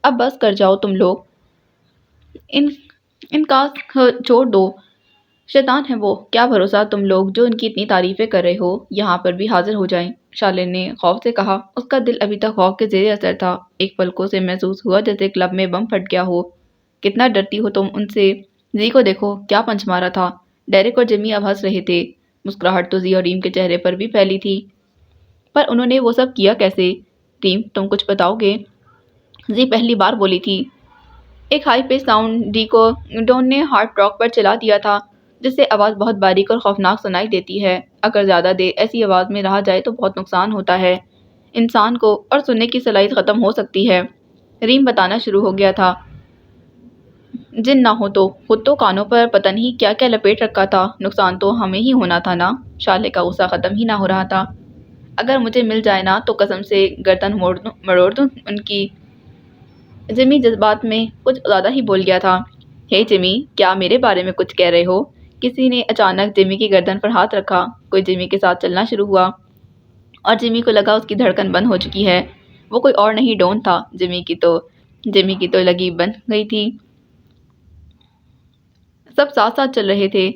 اب بس کر جاؤ تم لوگ، ان کا چھوڑ دو، شیطان ہے وہ، کیا بھروسہ تم لوگ جو ان کی اتنی تعریفیں کر رہے ہو یہاں پر بھی حاضر ہو جائیں۔ شالے نے خوف سے کہا، اس کا دل ابھی تک خوف کے زیر اثر تھا۔ ایک پلکوں سے محسوس ہوا جیسے کلب میں بم پھٹ گیا ہو۔ کتنا ڈرتی ہو تم ان سے؟ زی کو دیکھو کیا پنچ مارا تھا۔ ڈیرک اور جیمی اب ہنس رہے تھے۔ مسکراہٹ تو زی اور ریم کے چہرے پر بھی پھیلی تھی۔ پر انہوں نے وہ سب کیا کیسے؟ ریم تم کچھ بتاؤ گے؟ زی پہلی بار بولی تھی۔ ایک ہائی پیس ساؤنڈ ڈی کو ڈون نے ہارڈ راک پر چلا دیا تھا، جس سے آواز بہت باریک اور خوفناک سنائی دیتی ہے۔ اگر زیادہ دیر ایسی آواز میں رہا جائے تو بہت نقصان ہوتا ہے انسان کو، اور سننے کی صلاحیت ختم ہو سکتی ہے۔ ریم بتانا شروع ہو گیا تھا، جن نہ ہو تو خود تو کانوں پر پتہ نہیں کیا کیا لپیٹ رکھا تھا، نقصان تو ہمیں ہی ہونا تھا نا۔ شالے کا غصہ ختم ہی نہ ہو رہا تھا۔ اگر مجھے مل جائے نا تو قسم سے گردن مروڑ دوں ان کی۔ جیمی جذبات میں کچھ زیادہ ہی بول گیا تھا۔ ہے جیمی، کیا میرے بارے میں کچھ کہہ رہے ہو؟ کسی نے اچانک جیمی کی گردن پر ہاتھ رکھا۔ کوئی جیمی کے ساتھ چلنا شروع ہوا اور جیمی کو لگا اس کی دھڑکن بند ہو چکی ہے۔ وہ کوئی اور نہیں ڈون تھا۔ جیمی کی تو لگی بند گئی تھی۔ سب ساتھ ساتھ چل رہے تھے۔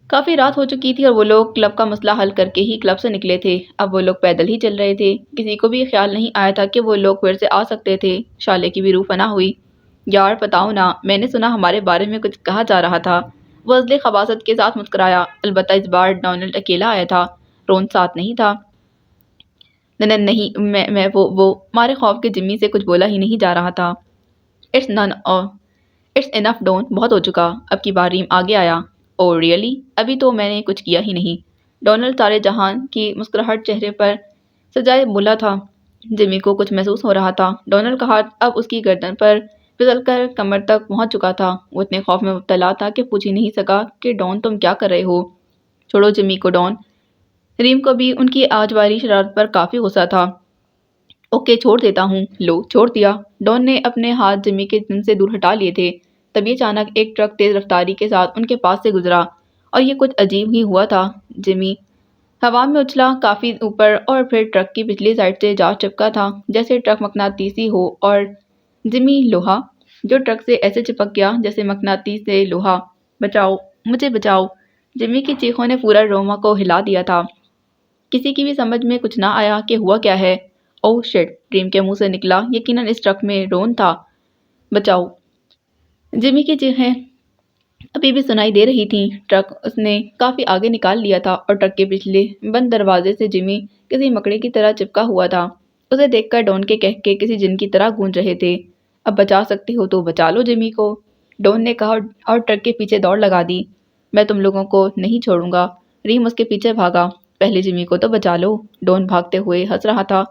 کافی رات ہو چکی تھی اور وہ لوگ کلب کا مسئلہ حل کر کے ہی کلب سے نکلے تھے۔ اب وہ لوگ پیدل ہی چل رہے تھے۔ کسی کو بھی خیال نہیں آیا تھا کہ وہ لوگ پھر سے آ سکتے تھے۔ شالے کی بھی روح فنا ہوئی۔ یار بتاؤ نا، میں نے سنا ہمارے بارے میں کچھ کہا جا رہا تھا۔ وہ عزلِ خباثت کے ساتھ مسکرایا۔ البتہ اس بار ڈونلڈ اکیلا آیا تھا، رون ساتھ نہیں تھا۔ نہیں، میں وہ مارے خوف کے جیمی سے کچھ بولا ہی نہیں جا رہا تھا۔ اٹس انف ڈون، بہت ہو چکا۔ اب کی بار ریم آگے آیا۔ او ریئلی؟ ابھی تو میں نے کچھ کیا ہی نہیں۔ ڈونلڈ سارے جہان کی مسکراہٹ چہرے پر سجائے بولا تھا۔ جیمی کو کچھ محسوس ہو رہا تھا۔ ڈونلڈ کا ہاتھ اب اس کی گردن پر پھسل کر کمر تک پہنچ چکا تھا۔ وہ اتنے خوف میں مبتلا تھا کہ پوچھ ہی نہیں سکا کہ ڈون تم کیا کر رہے ہو؟ چھوڑو جیمی کو ڈون۔ ریم کو بھی ان کی آج والی شرارت پر کافی غصہ تھا۔ اوکے چھوڑ دیتا ہوں۔ لو چھوڑ دیا۔ ڈون نے اپنے ہاتھ جیمی کے جسم سے دور ہٹا لیے تھے، تبھی اچانک ایک ٹرک تیز رفتاری کے ساتھ ان کے پاس سے گزرا، اور یہ کچھ عجیب ہی ہوا تھا۔ جیمی ہوا میں اچھلا کافی اوپر اور پھر ٹرک کی پچھلی سائڈ سے جا چپکا تھا، جیسے ٹرک مقناطیسی ہو اور جیمی لوہا جو ٹرک سے ایسے چپک گیا جیسے مقناطیس سے لوہا۔ بچاؤ، مجھے بچاؤ! جمی کی چیخوں نے پورا روما کو ہلا دیا تھا۔ کسی کی بھی سمجھ میں کچھ نہ آیا کہ ہوا کیا ہے۔ اوہ شٹ! ڈریم کے منہ سے نکلا، یقیناً اس ٹرک میں رون تھا۔ بچاؤ! جمی کی چیخیں ابھی بھی سنائی دے رہی تھیں۔ ٹرک اس نے کافی آگے نکال لیا تھا اور ٹرک کے پچھلے بند دروازے سے جمی کسی مکڑے کی طرح چپکا ہوا تھا۔ اسے دیکھ کر ڈون کے کہکے کسی جن کی طرح گونج رہے تھے۔ اب بچا سکتے ہو تو بچا لو جمی کو، ڈون نے کہا اور ٹرک کے پیچھے دوڑ لگا دی۔ میں تم لوگوں کو نہیں چھوڑوں گا۔ ریم اس کے پیچھے بھاگا۔ پہلے جمی کو تو بچا لو، ڈون بھاگتے ہوئے ہنس رہا تھا۔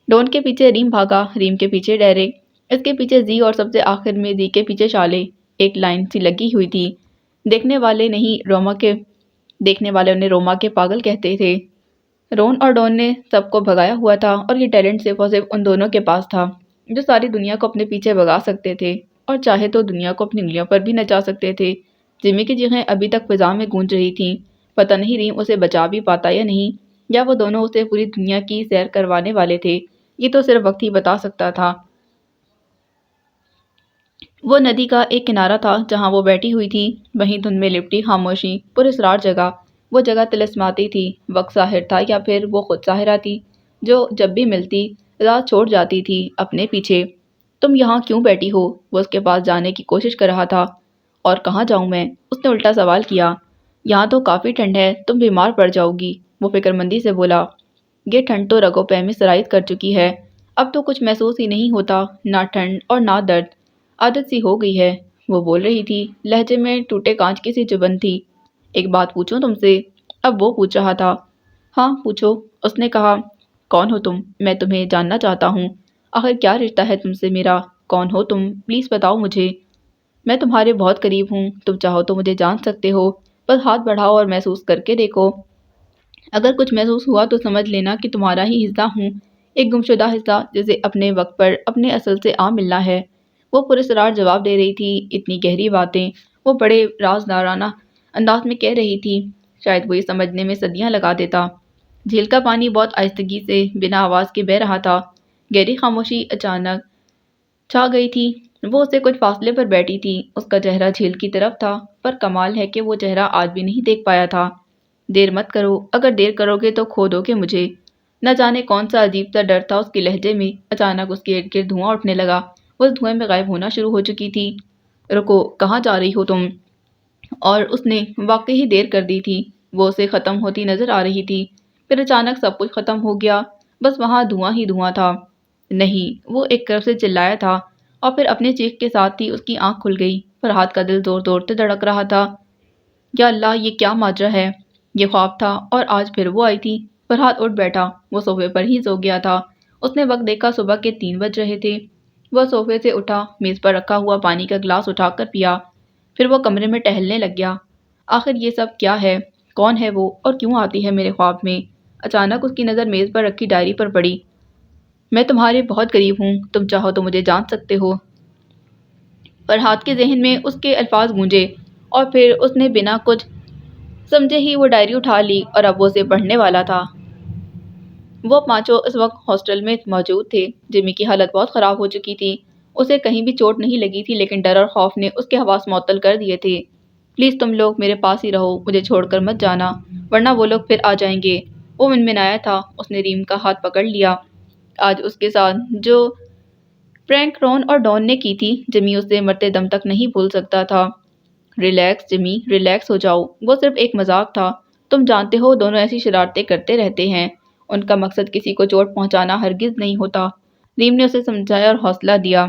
ڈون کے پیچھے ریم بھاگا، ریم کے پیچھے ڈیرک، اس کے پیچھے زی اور سب سے آخر میں زی کے پیچھے شالے۔ ایک لائن سی لگی ہوئی تھی۔ دیکھنے والے انہیں روما کے پاگل کہتے تھے۔ رون اور ڈون نے سب کو بھگایا ہوا تھا اور یہ ٹیلنٹ صرف اور صرف ان دونوں کے پاس تھا جو ساری دنیا کو اپنے پیچھے بھگا سکتے تھے اور چاہے تو دنیا کو اپنی انگلیوں پر بھی نچا سکتے تھے۔ جمی کی چیخیں ابھی تک فضا میں گونج رہی تھیں۔ پتہ نہیں ریم اسے بچا بھی پاتا یا نہیں، یا وہ دونوں اسے پوری دنیا کی سیر کروانے والے تھے۔ یہ تو صرف وقت ہی بتا سکتا تھا۔ وہ ندی کا ایک کنارہ تھا جہاں وہ بیٹھی ہوئی تھی، وہیں دھند میں لپٹی خاموشی، پراسرار جگہ۔ وہ جگہ طلسماتی تھی، وقت ساحر تھا یا پھر وہ خود ساحرہ تھی جو جب بھی ملتی راہ چھوڑ جاتی تھی اپنے پیچھے۔ تم یہاں کیوں بیٹھی ہو؟ وہ اس کے پاس جانے کی کوشش کر رہا تھا۔ اور کہاں جاؤں میں؟ اس نے الٹا سوال کیا۔ یہاں تو کافی ٹھنڈ ہے، تم بیمار پڑ جاؤ گی، وہ فکرمندی سے بولا۔ یہ ٹھنڈ تو رگوں پہ میں سرایت کر چکی ہے، اب تو کچھ محسوس ہی نہیں ہوتا، نہ ٹھنڈ اور نہ درد، عادت سی ہو گئی ہے، وہ بول رہی تھی، لہجے میں ٹوٹے کانچ کی سی چبھن تھی۔ ایک بات پوچھوں تم سے؟ اب وہ پوچھ رہا تھا۔ ہاں پوچھو، اس نے کہا۔ کون ہو تم؟ میں تمہیں جاننا چاہتا ہوں، آخر کیا رشتہ ہے تم سے میرا؟ کون ہو تم؟ پلیز بتاؤ مجھے۔ میں تمہارے بہت قریب ہوں، تم چاہو تو مجھے جان سکتے ہو، بس ہاتھ بڑھاؤ اور محسوس کر کے دیکھو۔ اگر کچھ محسوس ہوا تو سمجھ لینا کہ تمہارا ہی حصہ ہوں، ایک گمشدہ حصہ جسے اپنے وقت پر اپنے اصل سے آ ملنا ہے۔ وہ پراسرار جواب دے رہی تھی، اتنی گہری باتیں وہ بڑے رازدارانہ انداز میں کہہ رہی تھی، شاید وہ یہ سمجھنے میں صدیاں لگا دیتا۔ جھیل کا پانی بہت آہستگی سے بنا آواز کے بہہ رہا تھا۔ گہری خاموشی اچانک چھا گئی تھی۔ وہ اسے کچھ فاصلے پر بیٹھی تھی، اس کا چہرہ جھیل کی طرف تھا، پر کمال ہے کہ وہ چہرہ آج بھی نہیں دیکھ پایا تھا۔ دیر مت کرو، اگر دیر کرو گے تو کھو دو گے مجھے۔ نہ جانے کون سا عجیب سا ڈر تھا اس کے لہجے میں۔ اچانک اس کے ارد گرد دھواں اٹھنے لگا، وہ اس دھوئیں میں غائب ہونا شروع ہو چکی تھی۔ رکو، کہاں جا رہی ہو تم؟ اور اس نے واقعی ہی دیر کر دی تھی، وہ اسے ختم ہوتی نظر آ رہی تھی۔ پھر اچانک سب کچھ ختم ہو گیا، بس وہاں دھواں ہی دھواں تھا۔ نہیں، وہ ایک طرف سے چلایا تھا اور پھر اپنے چیخ کے ساتھ ہی اس کی آنکھ کھل گئی۔ فرحات کا دل زور زور سے دھڑک رہا تھا۔ یا اللہ، یہ کیا ماجرا ہے؟ یہ خواب تھا اور آج پھر وہ آئی تھی۔ فرحات اٹھ بیٹھا، وہ صوفے پر ہی سو گیا تھا۔ اس نے وقت دیکھا، صبح کے 3 بج رہے تھے۔ وہ صوفے سے اٹھا، میز پر رکھا ہوا پانی کا گلاس اٹھا کر پیا، پھر وہ کمرے میں ٹہلنے لگ گیا۔ آخر یہ سب کیا ہے؟ کون ہے وہ اور کیوں آتی ہے میرے خواب میں؟ اچانک اس کی نظر میز پر رکھی ڈائری پر پڑی۔ میں تمہارے بہت قریب ہوں، تم چاہو تو مجھے جان سکتے ہو۔ فرحات کے ذہن میں اس کے الفاظ گونجے اور پھر اس نے بنا کچھ سمجھے ہی وہ ڈائری اٹھا لی اور اب وہ اسے پڑھنے والا تھا۔ وہ پانچوں اس وقت ہاسٹل میں موجود تھے۔ جمی کی حالت بہت خراب ہو چکی تھی، اسے کہیں بھی چوٹ نہیں لگی تھی، لیکن ڈر اور خوف نے اس کے حواس معطل کر دیے تھے۔ پلیز تم لوگ میرے پاس ہی رہو، مجھے چھوڑ کر مت جانا، ورنہ وہ لوگ پھر آ جائیں گے، وہ منمنایا تھا۔ اس نے ریم کا ہاتھ پکڑ لیا۔ آج اس کے ساتھ جو پرینک رون اور ڈون نے کی تھی، جمی اسے مرتے دم تک نہیں بھول سکتا تھا۔ ریلیکس جمی، ریلیکس ہو جاؤ، وہ صرف ایک مذاق تھا، تم جانتے ہو دونوں ایسی شرارتیں کرتے رہتے ہیں، ان کا مقصد کسی کو چوٹ پہنچانا ہرگز نہیں ہوتا۔ ریم نے اسے سمجھایا اور حوصلہ دیا۔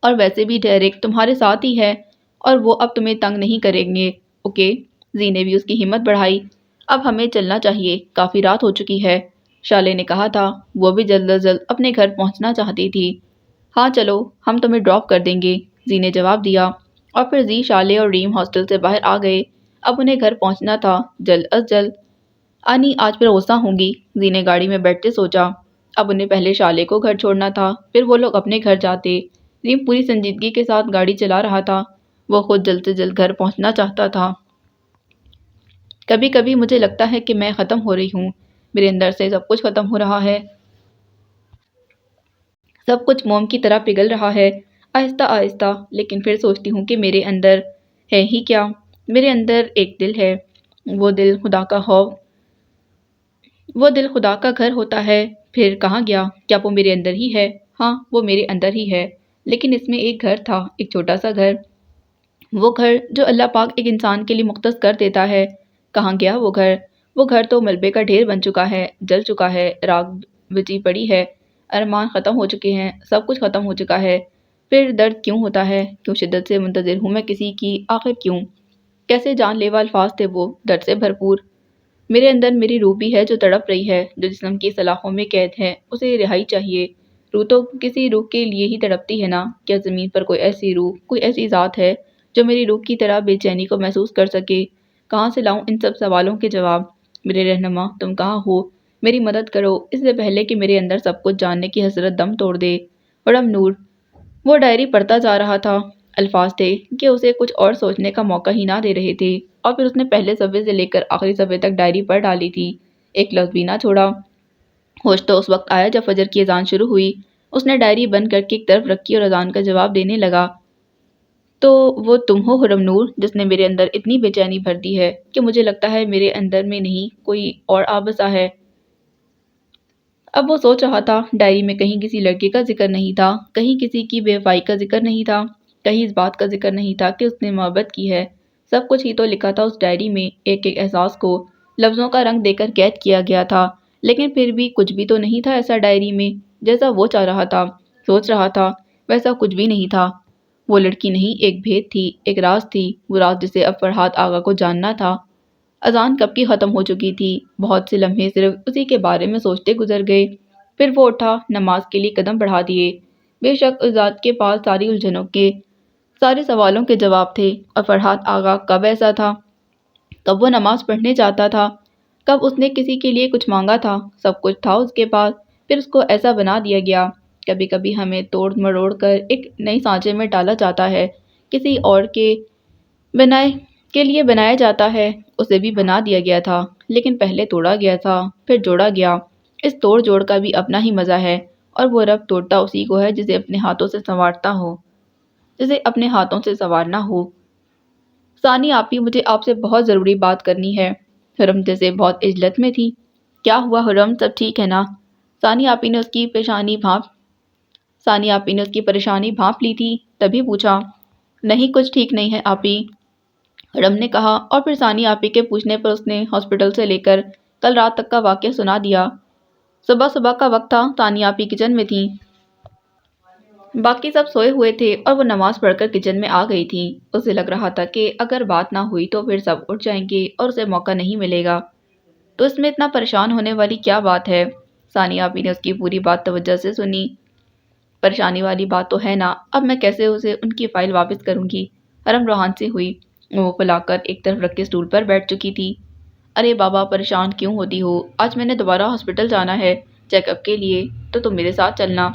اور ویسے بھی ڈیرک تمہارے ساتھ ہی ہے اور وہ اب تمہیں تنگ نہیں کریں گے، اوکے؟ زی نے بھی اس کی ہمت بڑھائی۔ اب ہمیں چلنا چاہیے، کافی رات ہو چکی ہے، شالے نے کہا تھا، وہ بھی جلد از جلد اپنے گھر پہنچنا چاہتی تھی۔ ہاں چلو، ہم تمہیں ڈراپ کر دیں گے، زی نے جواب دیا۔ اور پھر زی، شالے اور ریم ہاسٹل سے باہر آ گئے۔ اب انہیں گھر پہنچنا تھا، جلد از جلد۔ آنی آج پھر غصہ ہوں گی، زی نے گاڑی میں بیٹھتے سوچا۔ اب انہیں پہلے شالے کو گھر چھوڑنا تھا، پھر وہ لوگ اپنے گھر جاتے۔ ریم پوری سنجیدگی کے ساتھ گاڑی چلا رہا تھا، وہ خود جلد سے جلد گھر پہنچنا چاہتا تھا۔ کبھی کبھی مجھے لگتا ہے کہ میں ختم ہو رہی ہوں، میرے اندر سے سب کچھ ختم ہو رہا ہے، سب کچھ موم کی طرح پگھل رہا ہے۔ آہستہ آہستہ، لیکن پھر سوچتی ہوں کہ میرے اندر ہے ہی کیا؟ میرے اندر ایک دل ہے، وہ دل خدا کا خوف، وہ دل خدا کا گھر ہوتا ہے۔ پھر کہاں گیا؟ کیا وہ میرے اندر ہی ہے؟ ہاں، وہ میرے اندر ہی ہے، لیکن اس میں ایک گھر تھا، ایک چھوٹا سا گھر، وہ گھر جو اللہ پاک ایک انسان کے لیے مختص کر دیتا ہے۔ کہاں گیا وہ گھر؟ وہ گھر تو ملبے کا ڈھیر بن چکا ہے، جل چکا ہے، راکھ بچی پڑی ہے، ارمان ختم ہو چکے ہیں، سب کچھ ختم ہو چکا ہے۔ پھر درد کیوں ہوتا ہے؟ کیوں شدت سے منتظر ہوں میں کسی کی؟ آخر کیوں؟ کیسے جان لیوا الفاظ تھے وہ، درد سے بھرپور۔ میرے اندر میری روح بھی ہے جو تڑپ رہی ہے، جو جسم کی سلاخوں میں قید ہے، اسے رہائی چاہیے۔ روح تو کسی روح کے لیے ہی تڑپتی ہے نا؟ کیا زمین پر کوئی ایسی روح، کوئی ایسی ذات ہے جو میری روح کی طرح بے چینی کو محسوس کر سکے؟ کہاں سے لاؤں ان سب سوالوں کے جواب؟ میرے رہنما، تم کہاں ہو؟ میری مدد کرو، اس سے پہلے کہ میرے اندر سب کچھ جاننے کی حسرت دم توڑ دے۔ بڑم نور، وہ ڈائری پڑھتا جا رہا تھا۔ الفاظ تھے کہ اسے کچھ اور سوچنے کا موقع ہی نہ دے رہے تھے، اور پھر اس نے پہلے صفحے سے لے کر آخری صفحے تک ڈائری پڑھ ڈالی تھی، ایک لفظ بھی نہ چھوڑا۔ ہوش تو اس وقت آیا جب فجر کی اذان شروع ہوئی۔ اس نے ڈائری بند کر کے ایک طرف رکھی اور اذان کا جواب دینے لگا۔ تو وہ تم ہو خرم نور، جس نے میرے اندر اتنی بے چینی بھر دی ہے کہ مجھے لگتا ہے میرے اندر میں نہیں کوئی اور آ بسا ہے۔ اب وہ سوچ رہا تھا، ڈائری میں کہیں کسی لڑکے کا ذکر نہیں تھا، کہیں کسی کی بے وفائی کا ذکر نہیں تھا، کہیں اس بات کا ذکر نہیں تھا کہ اس نے محبت کی ہے۔ سب کچھ ہی تو لکھا تھا اس ڈائری میں، ایک ایک احساس کو لفظوں کا رنگ دے کر قید کیا گیا تھا، لیکن پھر بھی کچھ بھی تو نہیں تھا ایسا ڈائری میں جیسا وہ چاہ رہا تھا، سوچ رہا تھا۔ ویسا کچھ بھی نہیں تھا۔ وہ لڑکی نہیں، ایک بھید تھی، ایک راز تھی، وہ راز جسے اب فرحاد آغا کو جاننا تھا۔ اذان کب کی ختم ہو چکی تھی، بہت سے لمحے صرف اسی کے بارے میں سوچتے گزر گئے۔ پھر وہ اٹھا، نماز کے لیے قدم بڑھا دیے۔ بے شک اس ذات کے پاس ساری الجھنوں کے، سارے سوالوں کے جواب تھے، اور فرحاد آغا کب ایسا تھا؟ کب وہ نماز پڑھنے جاتا تھا؟ کب اس نے کسی کے لیے کچھ مانگا تھا؟ سب کچھ تھا اس کے پاس، پھر اس کو ایسا بنا دیا گیا۔ کبھی کبھی ہمیں توڑ مروڑ کر ایک نئی سانچے میں ڈالا جاتا ہے، کسی اور کے لیے بنایا جاتا ہے، اسے بھی بنا دیا گیا تھا، لیکن پہلے توڑا گیا تھا، پھر جوڑا گیا۔ اس توڑ جوڑ کا بھی اپنا ہی مزہ ہے، اور وہ رب توڑتا اسی کو ہے جسے اپنے ہاتھوں سے سنوارتا ہو، جسے اپنے ہاتھوں سے سنوارنا ہو۔ ثانی آپی، مجھے آپ سے بہت ضروری بات کرنی ہے۔ حرم جیسے بہت عجلت میں تھی۔ کیا ہوا حرم، سب ٹھیک ہے نا؟ ثانی آپی نے اس کی پریشانی بھانپ لی تھی، تبھی پوچھا۔ نہیں، کچھ ٹھیک نہیں ہے آپی، حرم نے کہا، اور پھر ثانی آپی کے پوچھنے پر اس نے ہاسپٹل سے لے کر کل رات تک کا واقعہ سنا دیا۔ صبح صبح کا وقت تھا، ثانی آپی کچن میں تھیں، باقی سب سوئے ہوئے تھے، اور وہ نماز پڑھ کر کچن میں آ گئی تھیں۔ اسے لگ رہا تھا کہ اگر بات نہ ہوئی تو پھر سب اٹھ جائیں گے اور اسے موقع نہیں ملے گا، تو اس میں اتنا پریشان ہونے والی کیا بات ہے؟ ثانی آپی نے اس کی پوری بات توجہ سے سنی۔ پریشانی والی بات تو ہے نا، اب میں کیسے اسے ان کی فائل واپس کروں گی؟ حرم روحان سے ہوئی، وہ پلا کر ایک طرف رکھ کے اسٹول پر بیٹھ چکی تھی۔ ارے بابا، پریشان کیوں ہوتی ہو؟ آج میں نے دوبارہ ہاسپٹل جانا ہے چیک اپ کے لیے، تو تم میرے ساتھ چلنا۔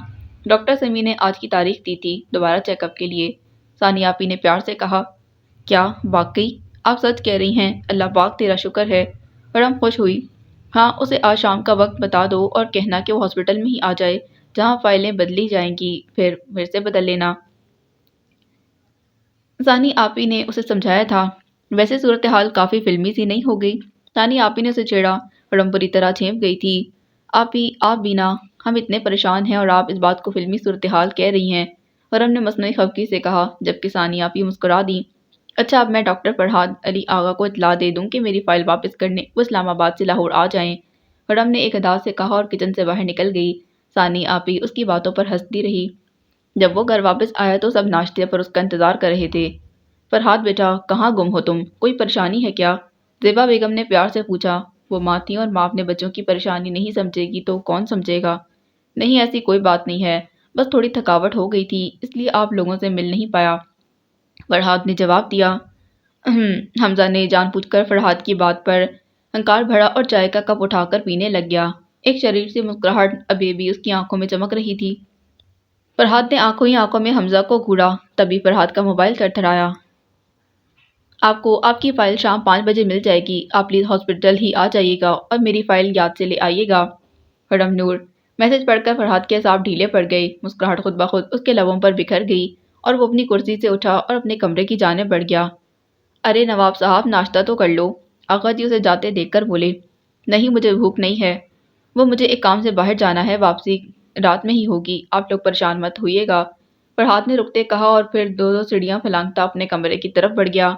ڈاکٹر سمیع نے آج کی تاریخ دی تھی دوبارہ چیک اپ کے لیے۔ ثانی آپی نے پیار سے کہا۔ کیا واقعی آپ سچ کہہ رہی ہیں؟ اللہ پاک تیرا شکر ہے۔ حرم خوش ہوئی۔ ہاں، اسے آج شام کا وقت بتا دو اور کہنا کہ وہ ہاسپٹل میں ہی آ جائے جہاں فائلیں بدلی جائیں گی، پھر سے بدل لینا۔ ثانی آپی نے اسے سمجھایا تھا۔ ویسے صورتحال کافی فلمی سی نہیں ہو گئی؟ ثانی آپی نے اسے چھیڑا۔ حرم بری طرح چونک گئی تھی۔ آپی، آپ بھی نا، ہم اتنے پریشان ہیں اور آپ اس بات کو فلمی صورتحال کہہ رہی ہیں، حرم نے مصنوعی خفگی سے کہا، جبکہ ثانی آپی مسکرا دیں۔ اچھا، اب میں ڈاکٹر فرحاد علی آغا کو اطلاع دے دوں کہ میری فائل واپس کرنے وہ اسلام آباد سے لاہور آ جائیں، حرم نے ایک ادا سے کہا اور کچن سے باہر نکل گئی۔ ثانی آپی اس کی باتوں پر ہنستی رہی۔ جب وہ گھر واپس آیا تو سب ناشتے پر اس کا انتظار کر رہے تھے۔ فرحاد بیٹا، کہاں گم ہو تم؟ کوئی پریشانی ہے کیا؟ زیبا بیگم نے پیار سے پوچھا۔ وہ ماں تھیں اور ماں اپنے بچوں کی پریشانی نہیں سمجھے گی تو کون سمجھے گا؟ نہیں، ایسی کوئی بات نہیں ہے، بس تھوڑی تھکاوٹ ہو گئی تھی، اس لیے آپ لوگوں سے مل نہیں پایا، فرحاد نے جواب دیا۔ حمزہ نے جان بوجھ کر فرحاد کی بات پر ہنکار بھرا اور چائے کا کپ اٹھا کر پینے لگ گیا۔ ایک شریر سی مسکراہٹ ابھی بھی اس کی آنکھوں میں چمک رہی تھی۔ فرحاد نے آنکھوں ہی آنکھوں میں حمزہ کو گھورا، تبھی فرحاد کا موبائل تھرتھرایا۔ آپ کو آپ کی فائل شام 5 بجے مل جائے گی، آپ پلیز ہاسپٹل ہی آ جائیے گا اور میری فائل یاد سے لے آئیے گا۔ حرم نور۔ میسج پڑھ کر فرحاد کے اعصاب ڈھیلے پڑ گئے، مسکراہٹ خود بخود اس کے لبوں پر بکھر گئی اور وہ اپنی کرسی سے اٹھا اور اپنے کمرے کی جانب بڑھ گیا۔ ارے نواب صاحب، ناشتہ تو کر لو، آقا جی اسے جاتے دیکھ کر بولے۔ نہیں، مجھے بھوک نہیں ہے، وہ مجھے ایک کام سے باہر جانا ہے، واپسی رات میں ہی ہوگی، آپ لوگ پریشان مت ہوئیے گا، فرحات نے رکتے کہا اور پھر دو دو سیڑھیاں پھلانگتا اپنے کمرے کی طرف بڑھ گیا۔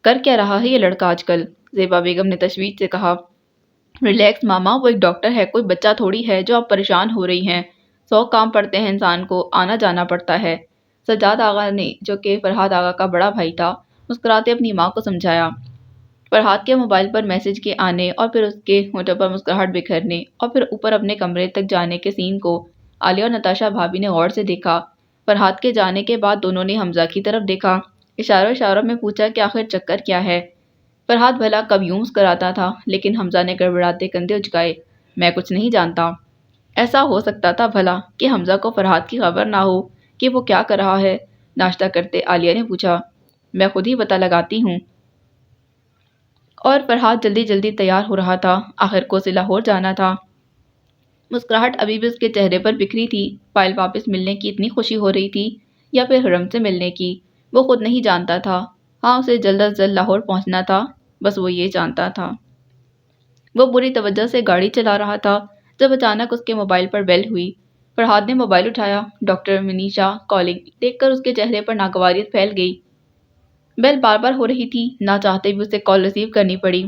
کر کیا رہا ہے یہ لڑکا آج کل؟ زیبا بیگم نے تشویش سے کہا۔ ریلیکس ماما، وہ ایک ڈاکٹر ہے، کوئی بچہ تھوڑی ہے جو آپ پریشان ہو رہی ہیں، 100 کام پڑتے ہیں، انسان کو آنا جانا پڑتا ہے۔ سجاد آغا نے، جو کہ فرحات آغا کا بڑا بھائی تھا، مسکراتے اپنی ماں کو سمجھایا۔ فرحات کے موبائل پر میسج کے آنے اور پھر اس کے ہونٹوں پر مسکراہٹ بکھرنے اور پھر اوپر اپنے کمرے تک جانے کے سین کو عالیہ اور نتاشا بھابی نے غور سے دیکھا۔ فرحات کے جانے کے بعد دونوں نے حمزہ کی طرف دیکھا، اشاروں میں پوچھا کہ آخر چکر کیا ہے۔ فرحات بھلا کب یوں مسکراتا تھا، لیکن حمزہ نے گڑبڑاتے کندھے اچکائے۔ میں کچھ نہیں جانتا۔ ایسا ہو سکتا تھا بھلا کہ حمزہ کو فرحات کی خبر نہ ہو کہ وہ کیا کر رہا ہے؟ ناشتہ کرتے عالیہ نے پوچھا۔ میں خود ہی پتہ لگاتی ہوں۔ اور فرحات جلدی جلدی تیار ہو رہا تھا، آخر کو اسے لاہور جانا تھا۔ مسکراہٹ ابھی بھی اس کے چہرے پر بکھری تھی۔ فائل واپس ملنے کی اتنی خوشی ہو رہی تھی یا پھر حرم سے ملنے کی، وہ خود نہیں جانتا تھا۔ ہاں، اسے جلد از جلد لاہور پہنچنا تھا، بس وہ یہ جانتا تھا۔ وہ بری توجہ سے گاڑی چلا رہا تھا جب اچانک اس کے موبائل پر بیل ہوئی۔ فرحات نے موبائل اٹھایا۔ ڈاکٹر منیشا کالنگ دیکھ کر اس کے چہرے پر ناگواریت پھیل گئی۔ بیل بار بار ہو رہی تھی، نہ چاہتے بھی اسے کال ریسیو کرنی پڑی۔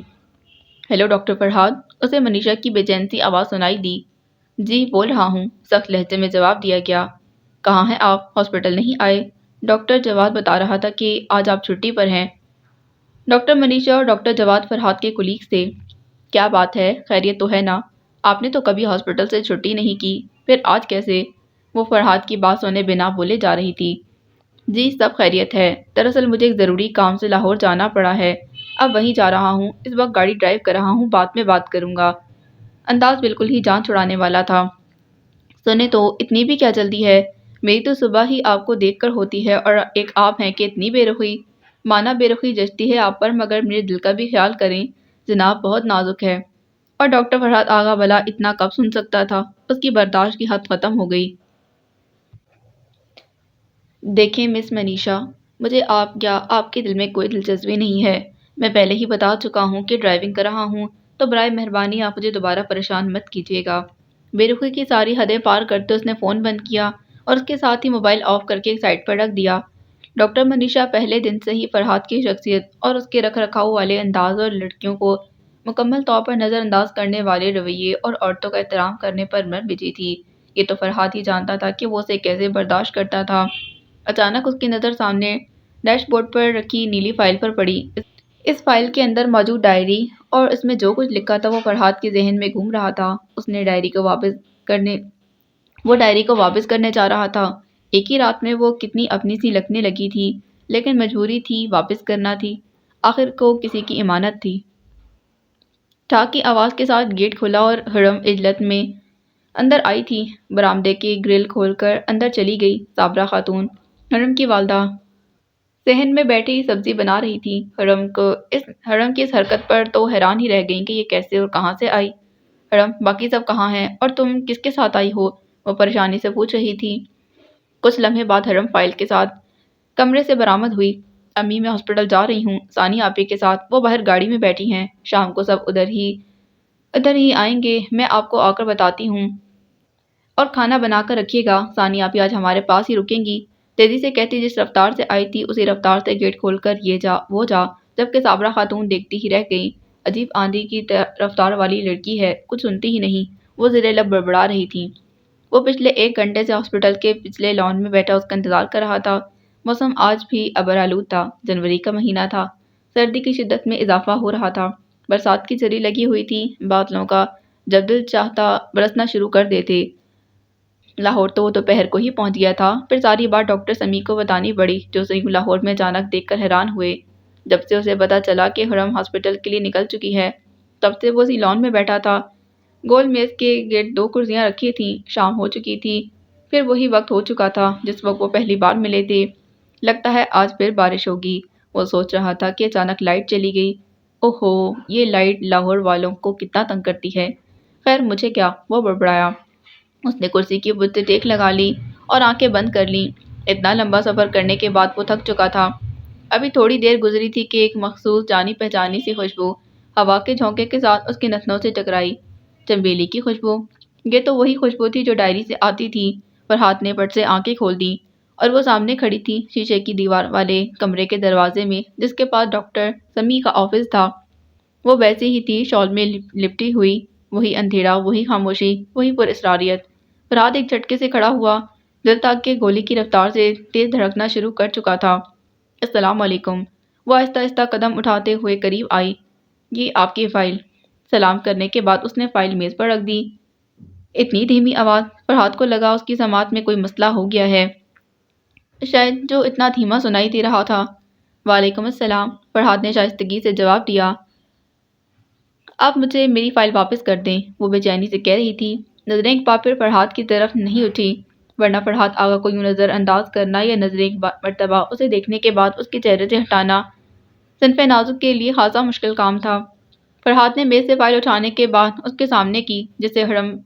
ہیلو ڈاکٹر فرحات، اسے منیشا کی بے چین سی آواز سنائی دی۔ جی بول رہا ہوں، سخت لہجے میں جواب دیا گیا۔ کہاں ہیں آپ؟ ہاسپٹل نہیں آئے؟ ڈاکٹر جواد بتا رہا تھا کہ آج آپ چھٹی پر ہیں۔ ڈاکٹر منیشا اور ڈاکٹر جواد فرحات کے کولیگز تھے۔ کیا بات ہے، خیریت تو ہے نا؟ آپ نے تو کبھی ہاسپٹل سے چھٹی نہیں کی، پھر آج کیسے؟ وہ فرحات کی بات سنے بنا بولے جا رہی تھی۔ جی سب خیریت ہے، دراصل مجھے ایک ضروری کام سے لاہور جانا پڑا ہے، اب وہیں جا رہا ہوں، اس وقت گاڑی ڈرائیو کر رہا ہوں، بعد میں بات کروں گا۔ انداز بالکل ہی جان چھڑانے والا تھا۔ سنے تو اتنی بھی کیا جلدی ہے؟ میری تو صبح ہی آپ کو دیکھ کر ہوتی ہے اور ایک آپ ہیں کہ اتنی بے رخی؟ مانا بے رخی جچتی ہے آپ پر، مگر میرے دل کا بھی خیال کریں جناب، بہت نازک ہے۔ اور ڈاکٹر فرحات آغا بھلا اتنا کب سن سکتا تھا؟ اس کی برداشت کی حد ختم ہو گئی۔ دیکھیں مس منیشا، مجھے آپ یا آپ کے دل میں کوئی دلچسپی نہیں ہے، میں پہلے ہی بتا چکا ہوں کہ ڈرائیونگ کر رہا ہوں، تو برائے مہربانی آپ مجھے دوبارہ پریشان مت کیجیے گا۔ بے رخی کی ساری حدیں پار کرتے اس نے فون بند کیا اور اس کے ساتھ ہی موبائل آف کر کے ایک سائڈ پر رکھ دیا۔ ڈاکٹر منیشا پہلے دن سے ہی فرحات کی شخصیت اور اس کے رکھ رکھاؤ والے انداز اور لڑکیوں کو مکمل طور پر نظر انداز کرنے والے رویے اور عورتوں کا احترام کرنے پر مر مچی تھی۔ یہ تو فرحات ہی جانتا تھا کہ وہ اسے کیسے برداشت کرتا تھا۔ اچانک اس کی نظر سامنے ڈیش بورڈ پر رکھی نیلی فائل پر پڑی۔ اس فائل کے اندر موجود ڈائری اور اس میں جو کچھ لکھا تھا وہ فرحات کے ذہن میں گھوم رہا تھا۔ اس نے ڈائری کو واپس کرنے جا رہا تھا۔ ایک ہی رات میں وہ کتنی اپنی سی لگنے لگی تھی، لیکن مجبوری تھی، واپس کرنا تھی، آخر کو کسی کی امانت تھی۔ ٹھاک کی آواز کے ساتھ گیٹ کھلا اور حرم اجلت میں اندر آئی تھی۔ برآمدے کی گرل کھول کر اندر چلی گئی صابرہ خاتون، حرم کی والدہ۔ صحن میں بیٹھی سبزی بنا رہی تھی۔ حرم کی اس حرکت پر تو حیران ہی رہ گئیں کہ یہ کیسے اور کہاں سے آئی۔ حرم، باقی سب کہاں ہیں اور تم کس کے ساتھ آئی ہو؟ وہ پریشانی سے پوچھ رہی تھی۔ کچھ لمحے بعد حرم فائل کے ساتھ کمرے سے برآمد ہوئی۔ امی، میں ہاسپٹل جا رہی ہوں، ثانی آپی کے ساتھ، وہ باہر گاڑی میں بیٹھی ہیں، شام کو سب ادھر ہی آئیں گے، میں آپ کو آ کر بتاتی ہوں۔ اور کھانا بنا کر رکھیے گا، ثانی آپی آج ہمارے پاس ہی رکیں گی، تیزی سے کہتی جس رفتار سے آئی تھی اسی رفتار سے گیٹ کھول کر یہ جا وہ جا، جبکہ صابرہ خاتون دیکھتی ہی رہ گئیں۔ عجیب آندھی کی رفتار والی لڑکی ہے، کچھ سنتی ہی نہیں، وہ زیر لب بڑبڑا رہی تھیں۔ وہ پچھلے 1 گھنٹے سے ہاسپٹل کے پچھلے لان میں بیٹھا اس کا انتظار کر رہا تھا۔ موسم آج بھی ابر آلود تھا، جنوری کا مہینہ تھا، سردی کی شدت میں اضافہ ہو رہا تھا، برسات کی جھری لگی ہوئی تھی، بادلوں کا جب دل چاہتا برسنا شروع کر دیتے۔ لاہور تو وہ دوپہر کو ہی پہنچ گیا تھا، پھر ساری بات ڈاکٹر سمیع کو بتانی پڑی، جو اسے یوں لاہور میں اچانک دیکھ کر حیران ہوئے۔ جب سے اسے پتہ چلا کہ حرم ہاسپٹل کے لیے نکل چکی ہے، تب سے وہ اسی لان میں بیٹھا تھا۔ گول میز کے گرد 2 کرسیاں رکھی تھیں، شام ہو چکی تھی، پھر وہی وقت ہو چکا تھا جس وقت وہ پہلی بار ملے تھے۔ لگتا ہے آج پھر بارش ہوگی، وہ سوچ رہا تھا کہ اچانک لائٹ چلی گئی۔ اوہو، یہ لائٹ لاہور والوں کو کتنا تنگ کرتی ہے۔ خیر مجھے کیا، وہ بڑبڑایا۔ اس نے کرسی کی بت ٹیک لگا لی اور آنکھیں بند کر لیں۔ اتنا لمبا سفر کرنے کے بعد وہ تھک چکا تھا۔ ابھی تھوڑی دیر گزری تھی کہ ایک مخصوص جانی پہچانی سی خوشبو ہوا کے جھونکے کے ساتھ اس کی نتنوں سے ٹکرائی۔ چنبیلی کی خوشبو۔ یہ تو وہی خوشبو تھی جو ڈائری سے آتی تھی۔ فرحات نے پٹ سے آنکھیں کھول دی اور وہ سامنے کھڑی تھی شیشے کی دیوار والے کمرے کے دروازے میں جس کے پاس ڈاکٹر سمیع کا آفس تھا۔ وہ ویسے ہی تھی، شال میں لپٹی ہوئی، وہی اندھیرا، وہی خاموشی، وہی پراسراریت۔ فرحات ایک جھٹکے سے کھڑا ہوا، دل تاک کے گولی کی رفتار سے تیز دھڑکنا شروع کر چکا تھا۔ السلام علیکم۔ وہ آہستہ آہستہ قدم اٹھاتے ہوئے قریب آئی۔ یہ آپ کی فائل۔ سلام کرنے کے بعد اس نے فائل میز پر رکھ دی۔ اتنی دھیمی آواز، فرحات کو لگا اس کی سماعت میں کوئی مسئلہ ہو گیا ہے، شاید جو اتنا دھیما سنائی دے رہا تھا۔ وعلیکم السلام، فرحات نے شائستگی سے جواب دیا۔ آپ مجھے میری فائل واپس کر دیں، وہ بے چینی سے کہہ رہی تھی۔ نظریں ایک بار پھر فرحات کی طرف نہیں اٹھی، ورنہ فرحات آغا کو یوں نظر انداز کرنا یا نظریں ایک مرتبہ اسے دیکھنے کے بعد اس کے چہرے سے ہٹانا صنف نازک کے لیے خاصا مشکل کام تھا۔ فرحات نے میز سے فائل اٹھانے کے بعد اس کے سامنے کی، جسے حرم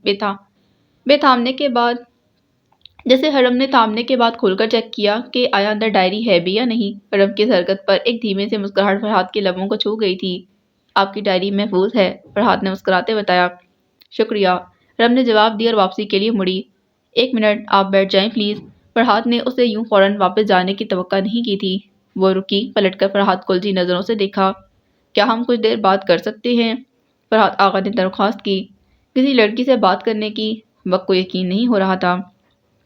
نے تھامنے کے بعد کھول کر چیک کیا کہ آیا اندر ڈائری ہے بھی یا نہیں۔ حرم کی حرکت پر ایک دھیمے سے مسکراہٹ فرحات کے لبوں کو چھو گئی تھی۔ آپ کی ڈائری محفوظ ہے، فرحات نے مسکراتے بتایا۔ شکریہ، حرم نے جواب دیا اور واپسی کے لیے مڑی۔ ایک منٹ، آپ بیٹھ جائیں پلیز۔ فرحات نے اسے یوں فوراً واپس جانے کی توقع نہیں کی تھی۔ وہ رکی، پلٹ کر فرحات کو الجھی نظروں سے دیکھا۔ کیا ہم کچھ دیر بات کر سکتے ہیں؟ فرحات آغا نے درخواست کی۔ کسی لڑکی سے بات کرنے کی وقت کو یقین نہیں ہو رہا تھا۔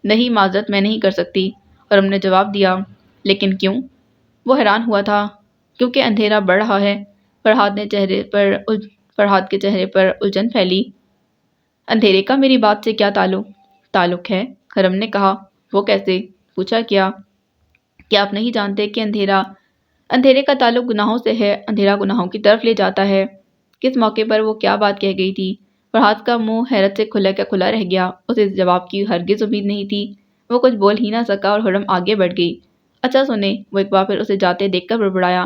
نہیں معذرت، میں نہیں کر سکتی، حرم نے جواب دیا۔ لیکن کیوں؟ وہ حیران ہوا تھا۔ کیونکہ اندھیرا بڑھ رہا ہے۔ فرحات کے چہرے پر الجھن پھیلی۔ اندھیرے کا میری بات سے کیا تعلق ہے؟ حرم نے کہا۔ وہ کیسے؟ پوچھا کیا آپ نہیں جانتے کہ اندھیرے کا تعلق گناہوں سے ہے؟ اندھیرا گناہوں کی طرف لے جاتا ہے۔ کس موقع پر وہ کیا بات کہہ گئی تھی؟ فرحات کا منہ حیرت سے کھلا کا کھلا رہ گیا۔ اسے اس جواب کی ہرگز امید نہیں تھی۔ وہ کچھ بول ہی نہ سکا اور حرم آگے بڑھ گئی۔ اچھا سنیں، وہ ایک بار پھر اسے جاتے دیکھ کر بڑبڑایا۔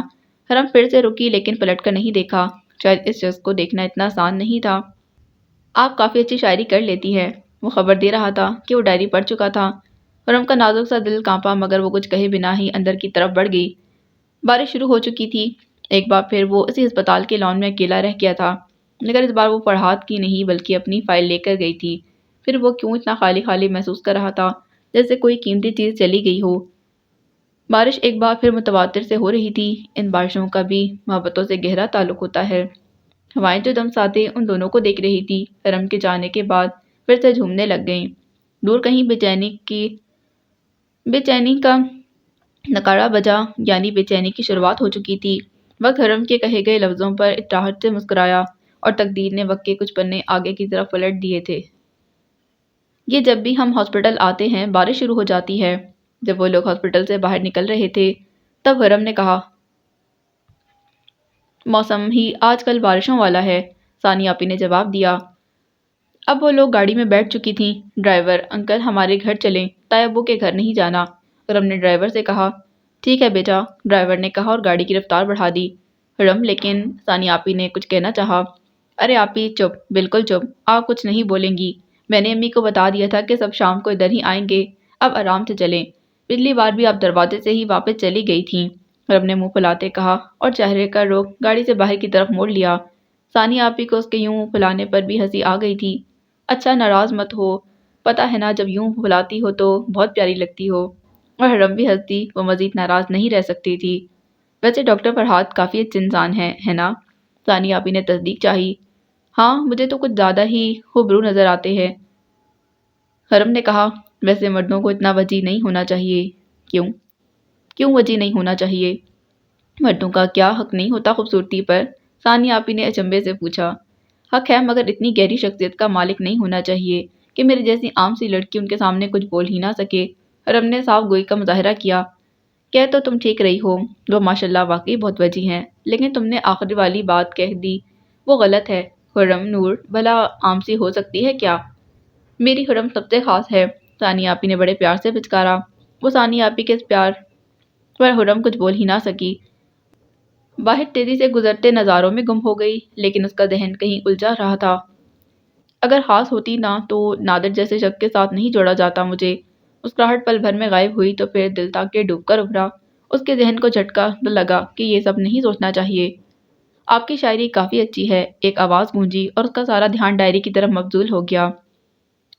حرم پھر سے رکی لیکن پلٹ کر نہیں دیکھا۔ شاید اس شخص کو دیکھنا اتنا آسان نہیں تھا۔ آپ کافی اچھی شاعری کر لیتی ہے، وہ خبر دے رہا تھا کہ وہ ڈائری پڑھ چکا تھا۔ حرم کا نازک سا دل کانپا مگر وہ کچھ کہے بنا ہی اندر کی طرف بڑھ گئی۔ بارش شروع ہو چکی تھی۔ ایک بار پھر وہ اسی ہسپتال کے لان میں اکیلا رہ گیا تھا، مگر اس بار وہ فرحات کی نہیں بلکہ اپنی فائل لے کر گئی تھی۔ پھر وہ کیوں اتنا خالی خالی محسوس کر رہا تھا، جیسے کوئی قیمتی چیز چلی گئی ہو۔ بارش ایک بار پھر متواتر سے ہو رہی تھی۔ ان بارشوں کا بھی محبتوں سے گہرا تعلق ہوتا ہے۔ ہوائیں جو دم ساتھے ان دونوں کو دیکھ رہی تھی، حرم کے جانے کے بعد پھر سے جھومنے لگ گئیں۔ دور کہیں بے چینی کا نکارہ بجا، یعنی بے چینی کی شروعات ہو چکی تھی۔ وقت حرم کے کہے گئے لفظوں پر اطراحت سے مسکرایا اور تقدیر نے وقت کے کچھ پنے آگے کی طرف پلٹ دیے تھے۔ یہ جب بھی ہم ہاسپٹل آتے ہیں بارش شروع ہو جاتی ہے۔ جب وہ لوگ ہاسپٹل سے باہر نکل رہے تھے تب حرم نے کہا، موسم ہی آج کل بارشوں والا ہے، ثانیہ آپی نے جواب دیا۔ اب وہ لوگ گاڑی میں بیٹھ چکی تھیں۔ ڈرائیور انکل، ہمارے گھر چلیں، تائی ابو کے گھر نہیں جانا، حرم نے ڈرائیور سے کہا۔ ٹھیک ہے بیٹا، ڈرائیور نے کہا اور گاڑی کی رفتار بڑھا دی۔ حرم، لیکن ثانیہ آپی نے کچھ کہنا چاہا۔ ارے آپی چپ، بالکل چپ، آپ کچھ نہیں بولیں گی۔ میں نے امی کو بتا دیا تھا کہ سب شام کو ادھر ہی آئیں گے، اب آرام سے چلیں۔ پچھلی بار بھی آپ دروازے سے ہی واپس چلی گئی تھیں، حرم نے منہ پھلاتے کہا اور چہرے کا رخ گاڑی سے باہر کی طرف موڑ لیا۔ ثانیہ آپی کو اس کے یوں منہ پھلانے پر بھی ہنسی آ گئی تھی۔ اچھا ناراض مت ہو، پتہ ہے نا جب یوں پھلاتی ہو تو بہت پیاری لگتی ہو۔ اور حرم بھی ہنسی، وہ مزید ناراض نہیں رہ سکتی تھی۔ ویسے ڈاکٹر فرحات کافی اچھے انسان ہیں، ہے نا؟ ثانیہ آپی نے تصدیق چاہی۔ ہاں، مجھے تو کچھ زیادہ ہی خوبرو نظر آتے ہیں، حرم نے کہا۔ ویسے مردوں کو اتنا وجیح نہیں ہونا چاہیے۔ کیوں وجیح نہیں ہونا چاہیے؟ مردوں کا کیا حق نہیں ہوتا خوبصورتی پر؟ ثانیہ آپی نے اچنبھے سے پوچھا۔ حق ہے، مگر اتنی گہری شخصیت کا مالک نہیں ہونا چاہیے کہ میرے جیسی عام سی لڑکی ان کے سامنے کچھ بول ہی نہ سکے۔ حرم نے صاف گوئی کا مظاہرہ کیا۔ کہہ تو تم ٹھیک رہی ہو، وہ ماشاءاللہ واقعی بہت وجیح ہیں، لیکن تم نے آخری والی بات کہہ دی، وہ غلط ہے۔ حرم نور، بھلا عام سی ہو سکتی ہے کیا؟ میری حرم سب سے خاص ہے، ثانیہ آپی نے بڑے پیار سے پچکارا۔ وہ ثانیہ آپی کے اس پیار پر حرم کچھ بول ہی نہ سکی۔ باہر تیزی سے گزرتے نظاروں میں گم ہو گئی، لیکن اس کا ذہن کہیں الجھا رہا تھا۔ اگر خاص ہوتی نا تو نادر جیسے شخص کے ساتھ نہیں جوڑا جاتا مجھے، مسکراہٹ پل بھر میں غائب ہوئی تو پھر دل تک کے ڈوب کر ابھرا۔ اس کے ذہن کو جھٹکا لگا کہ یہ سب نہیں سوچنا چاہیے۔ آپ کی شاعری کافی اچھی ہے، ایک آواز گونجی اور اس کا سارا دھیان ڈائری کی طرف مبذول ہو گیا۔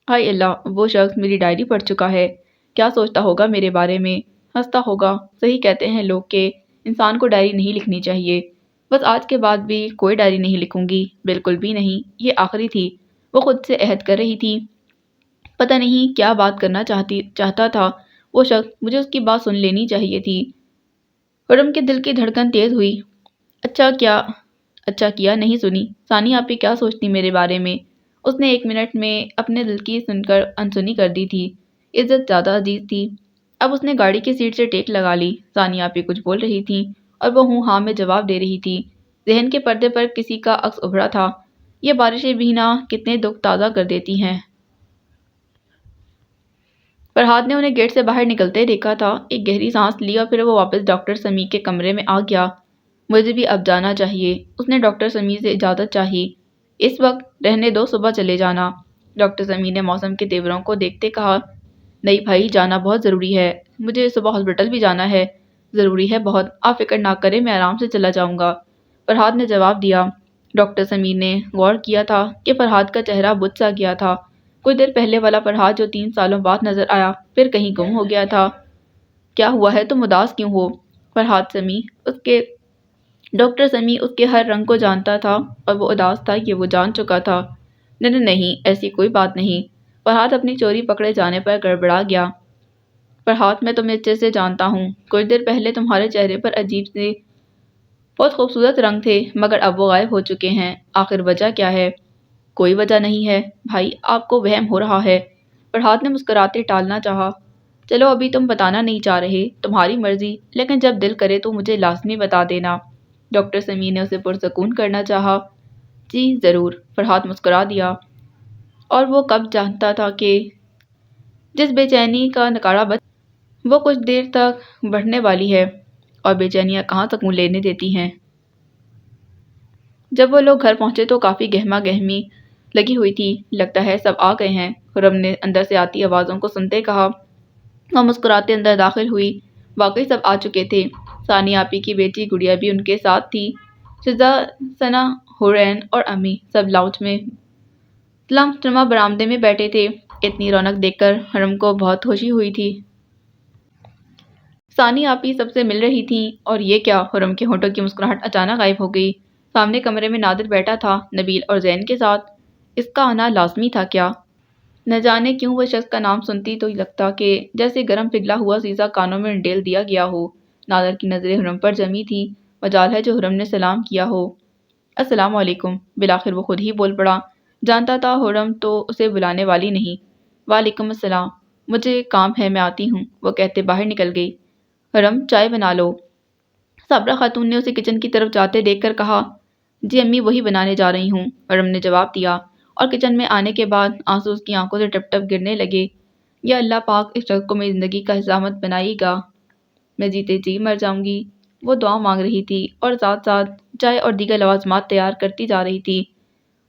ہائے اللہ، وہ شخص میری ڈائری پڑھ چکا ہے، کیا سوچتا ہوگا میرے بارے میں؟ ہنستا ہوگا۔ صحیح کہتے ہیں لوگ کہ انسان کو ڈائری نہیں لکھنی چاہیے۔ بس آج کے بعد بھی کوئی ڈائری نہیں لکھوں گی، بالکل بھی نہیں، یہ آخری تھی۔ وہ خود سے عہد کر رہی تھی۔ پتہ نہیں کیا بات کرنا چاہتا تھا وہ شخص، مجھے اس کی بات سن لینی چاہیے تھی۔ خرم کے دل کی دھڑکن تیز ہوئی۔ اچھا کیا نہیں سنی۔ ثانی آپی کیا سوچتی میرے بارے میں؟ اس نے 1 منٹ میں اپنے دل کی سن کر انسنی کر دی تھی۔ عزت زیادہ عزیز تھی۔ اب اس نے گاڑی کی سیٹ سے ٹیک لگا لی۔ ثانی آپی کچھ بول رہی تھی اور وہ ہوں ہاں میں جواب دے رہی تھی۔ ذہن کے پردے پر کسی کا عکس ابھرا تھا۔ یہ بارشیں بھی نہ کتنے دکھ تازہ کر دیتی ہیں۔ فرحاد نے انہیں گیٹ سے باہر نکلتے دیکھا تھا۔ ایک گہری سانس لی اور پھر وہ واپس ڈاکٹر سمیع کے کمرے میں آ گیا۔ مجھے بھی اب جانا چاہیے۔ اس نے ڈاکٹر سمیع سے اجازت چاہی۔ اس وقت رہنے دو، صبح چلے جانا۔ ڈاکٹر سمیع نے موسم کے تیوروں کو دیکھتے کہا۔ نہیں بھائی، جانا بہت ضروری ہے۔ مجھے صبح ہاسپٹل بھی جانا ہے۔ ضروری ہے بہت، آپ فکر نہ کریں، میں آرام سے چلا جاؤں گا، فرحاد نے جواب دیا۔ ڈاکٹر سمیع نے غور کیا تھا کہ فرحاد کا چہرہ بجھ سا گیا تھا۔ کچھ دیر پہلے والا فرحاد جو 3 سالوں بعد نظر آیا پھر کہیں گم ہو گیا تھا۔ کیا ہوا ہے، تم اداس کیوں ہو؟ ڈاکٹر سمیع اس کے ہر رنگ کو جانتا تھا اور وہ اداس تھا یہ وہ جان چکا تھا۔ نہیں، ایسی کوئی بات نہیں۔ فرحاد اپنی چوری پکڑے جانے پر گڑبڑا گیا۔ فرحاد، میں تمہیں اچھے سے جانتا ہوں۔ کچھ دیر پہلے تمہارے چہرے پر عجیب سے بہت خوبصورت رنگ تھے مگر اب وہ غائب ہو چکے ہیں۔ آخر وجہ کیا ہے؟ کوئی وجہ نہیں ہے بھائی، آپ کو وہم ہو رہا ہے، فرحاد نے مسکراتے ٹالنا چاہا۔ چلو ابھی تم بتانا نہیں چاہ رہے، تمہاری مرضی، لیکن جب دل کرے تو مجھے لازمی بتا دینا۔ ڈاکٹر سمیع نے اسے پرسکون کرنا چاہا۔ جی ضرور، فرحاد مسکرا دیا۔ اور وہ کب جانتا تھا کہ جس بے چینی کا نکارا وہ کچھ دیر تک بڑھنے والی ہے، اور بے چینیاں کہاں سکون لینے دیتی ہیں۔ جب وہ لوگ گھر پہنچے تو کافی گہما گہمی لگی ہوئی تھی۔ لگتا ہے سب آ گئے ہیں، خرم نے اندر سے آتی آوازوں کو سنتے کہا۔ وہ مسکراتے اندر داخل ہوئی۔ واقعی سب آ چکے تھے۔ ثانی آپی کی بیٹی گڑیا بھی ان کے ساتھ تھی۔ شزا، ثنا، حورین اور امی سب لاؤنج میں تلم برآمدے میں بیٹھے تھے۔ اتنی رونق دیکھ کر خرم کو بہت خوشی ہوئی تھی۔ ثانی آپی سب سے مل رہی تھیں اور یہ کیا، خرم کے ہونٹوں کی مسکراہٹ اچانک غائب ہو گئی۔ سامنے کمرے میں نادر بیٹھا تھا، نبیل اور زین کے ساتھ۔ اس کا آنا لازمی تھا کیا؟ نہ جانے کیوں وہ شخص کا نام سنتی تو لگتا کہ جیسے گرم پگھلا ہوا سیسا کانوں میں ڈیل دیا گیا ہو۔ نادر کی نظریں خرم پر جمی تھی۔ مجال ہے جو خرم نے سلام کیا ہو۔ السلام علیکم، بالآخر وہ خود ہی بول پڑا۔ جانتا تھا خرم تو اسے بلانے والی نہیں۔ وعلیکم السلام، مجھے کام ہے، میں آتی ہوں، وہ کہتے باہر نکل گئی۔ خرم، چائے بنا لو، صابرہ خاتون نے اسے کچن کی طرف جاتے دیکھ کر کہا۔ جی امی، وہی بنانے جا رہی ہوں، خرم نے جواب دیا، اور کچن میں آنے کے بعد آنسو اس کی آنکھوں سے ٹپ ٹپ گرنے لگے۔ یا اللہ پاک اس شخص کو میری زندگی کا حصہ مت بنائے گا، میں جیتے جی مر جاؤں گی۔ وہ دعا مانگ رہی تھی اور ساتھ ساتھ چائے اور دیگر لوازمات تیار کرتی جا رہی تھی۔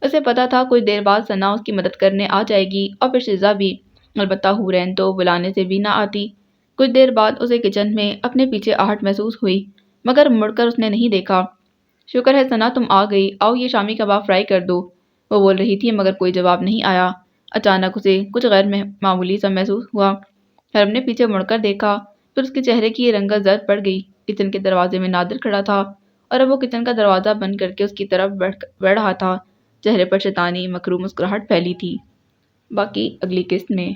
اسے پتا تھا کچھ دیر بعد ثنا اس کی مدد کرنے آ جائے گی اور پھر شزا بھی، البتہ حورین تو بلانے سے بھی نہ آتی۔ کچھ دیر بعد اسے کچن میں اپنے پیچھے آہٹ محسوس ہوئی مگر مڑ کر اس نے نہیں دیکھا۔ شکر ہے ثنا تم آ گئی، آؤ یہ شامی کباب فرائی کر دو، وہ بول رہی تھی مگر کوئی جواب نہیں آیا۔ اچانک اسے کچھ غیر معمولی سا محسوس ہوا۔ خرم نے پیچھے مڑ کر دیکھا، پھر اس کے چہرے کی رنگت زرد پڑ گئی۔ کچن کے دروازے میں نادر کھڑا تھا اور اب وہ کچن کا دروازہ بند کر کے اس کی طرف بڑھ رہا تھا۔ چہرے پر شیطانی مکروہ مسکراہٹ پھیلی تھی۔ باقی اگلی قسط میں۔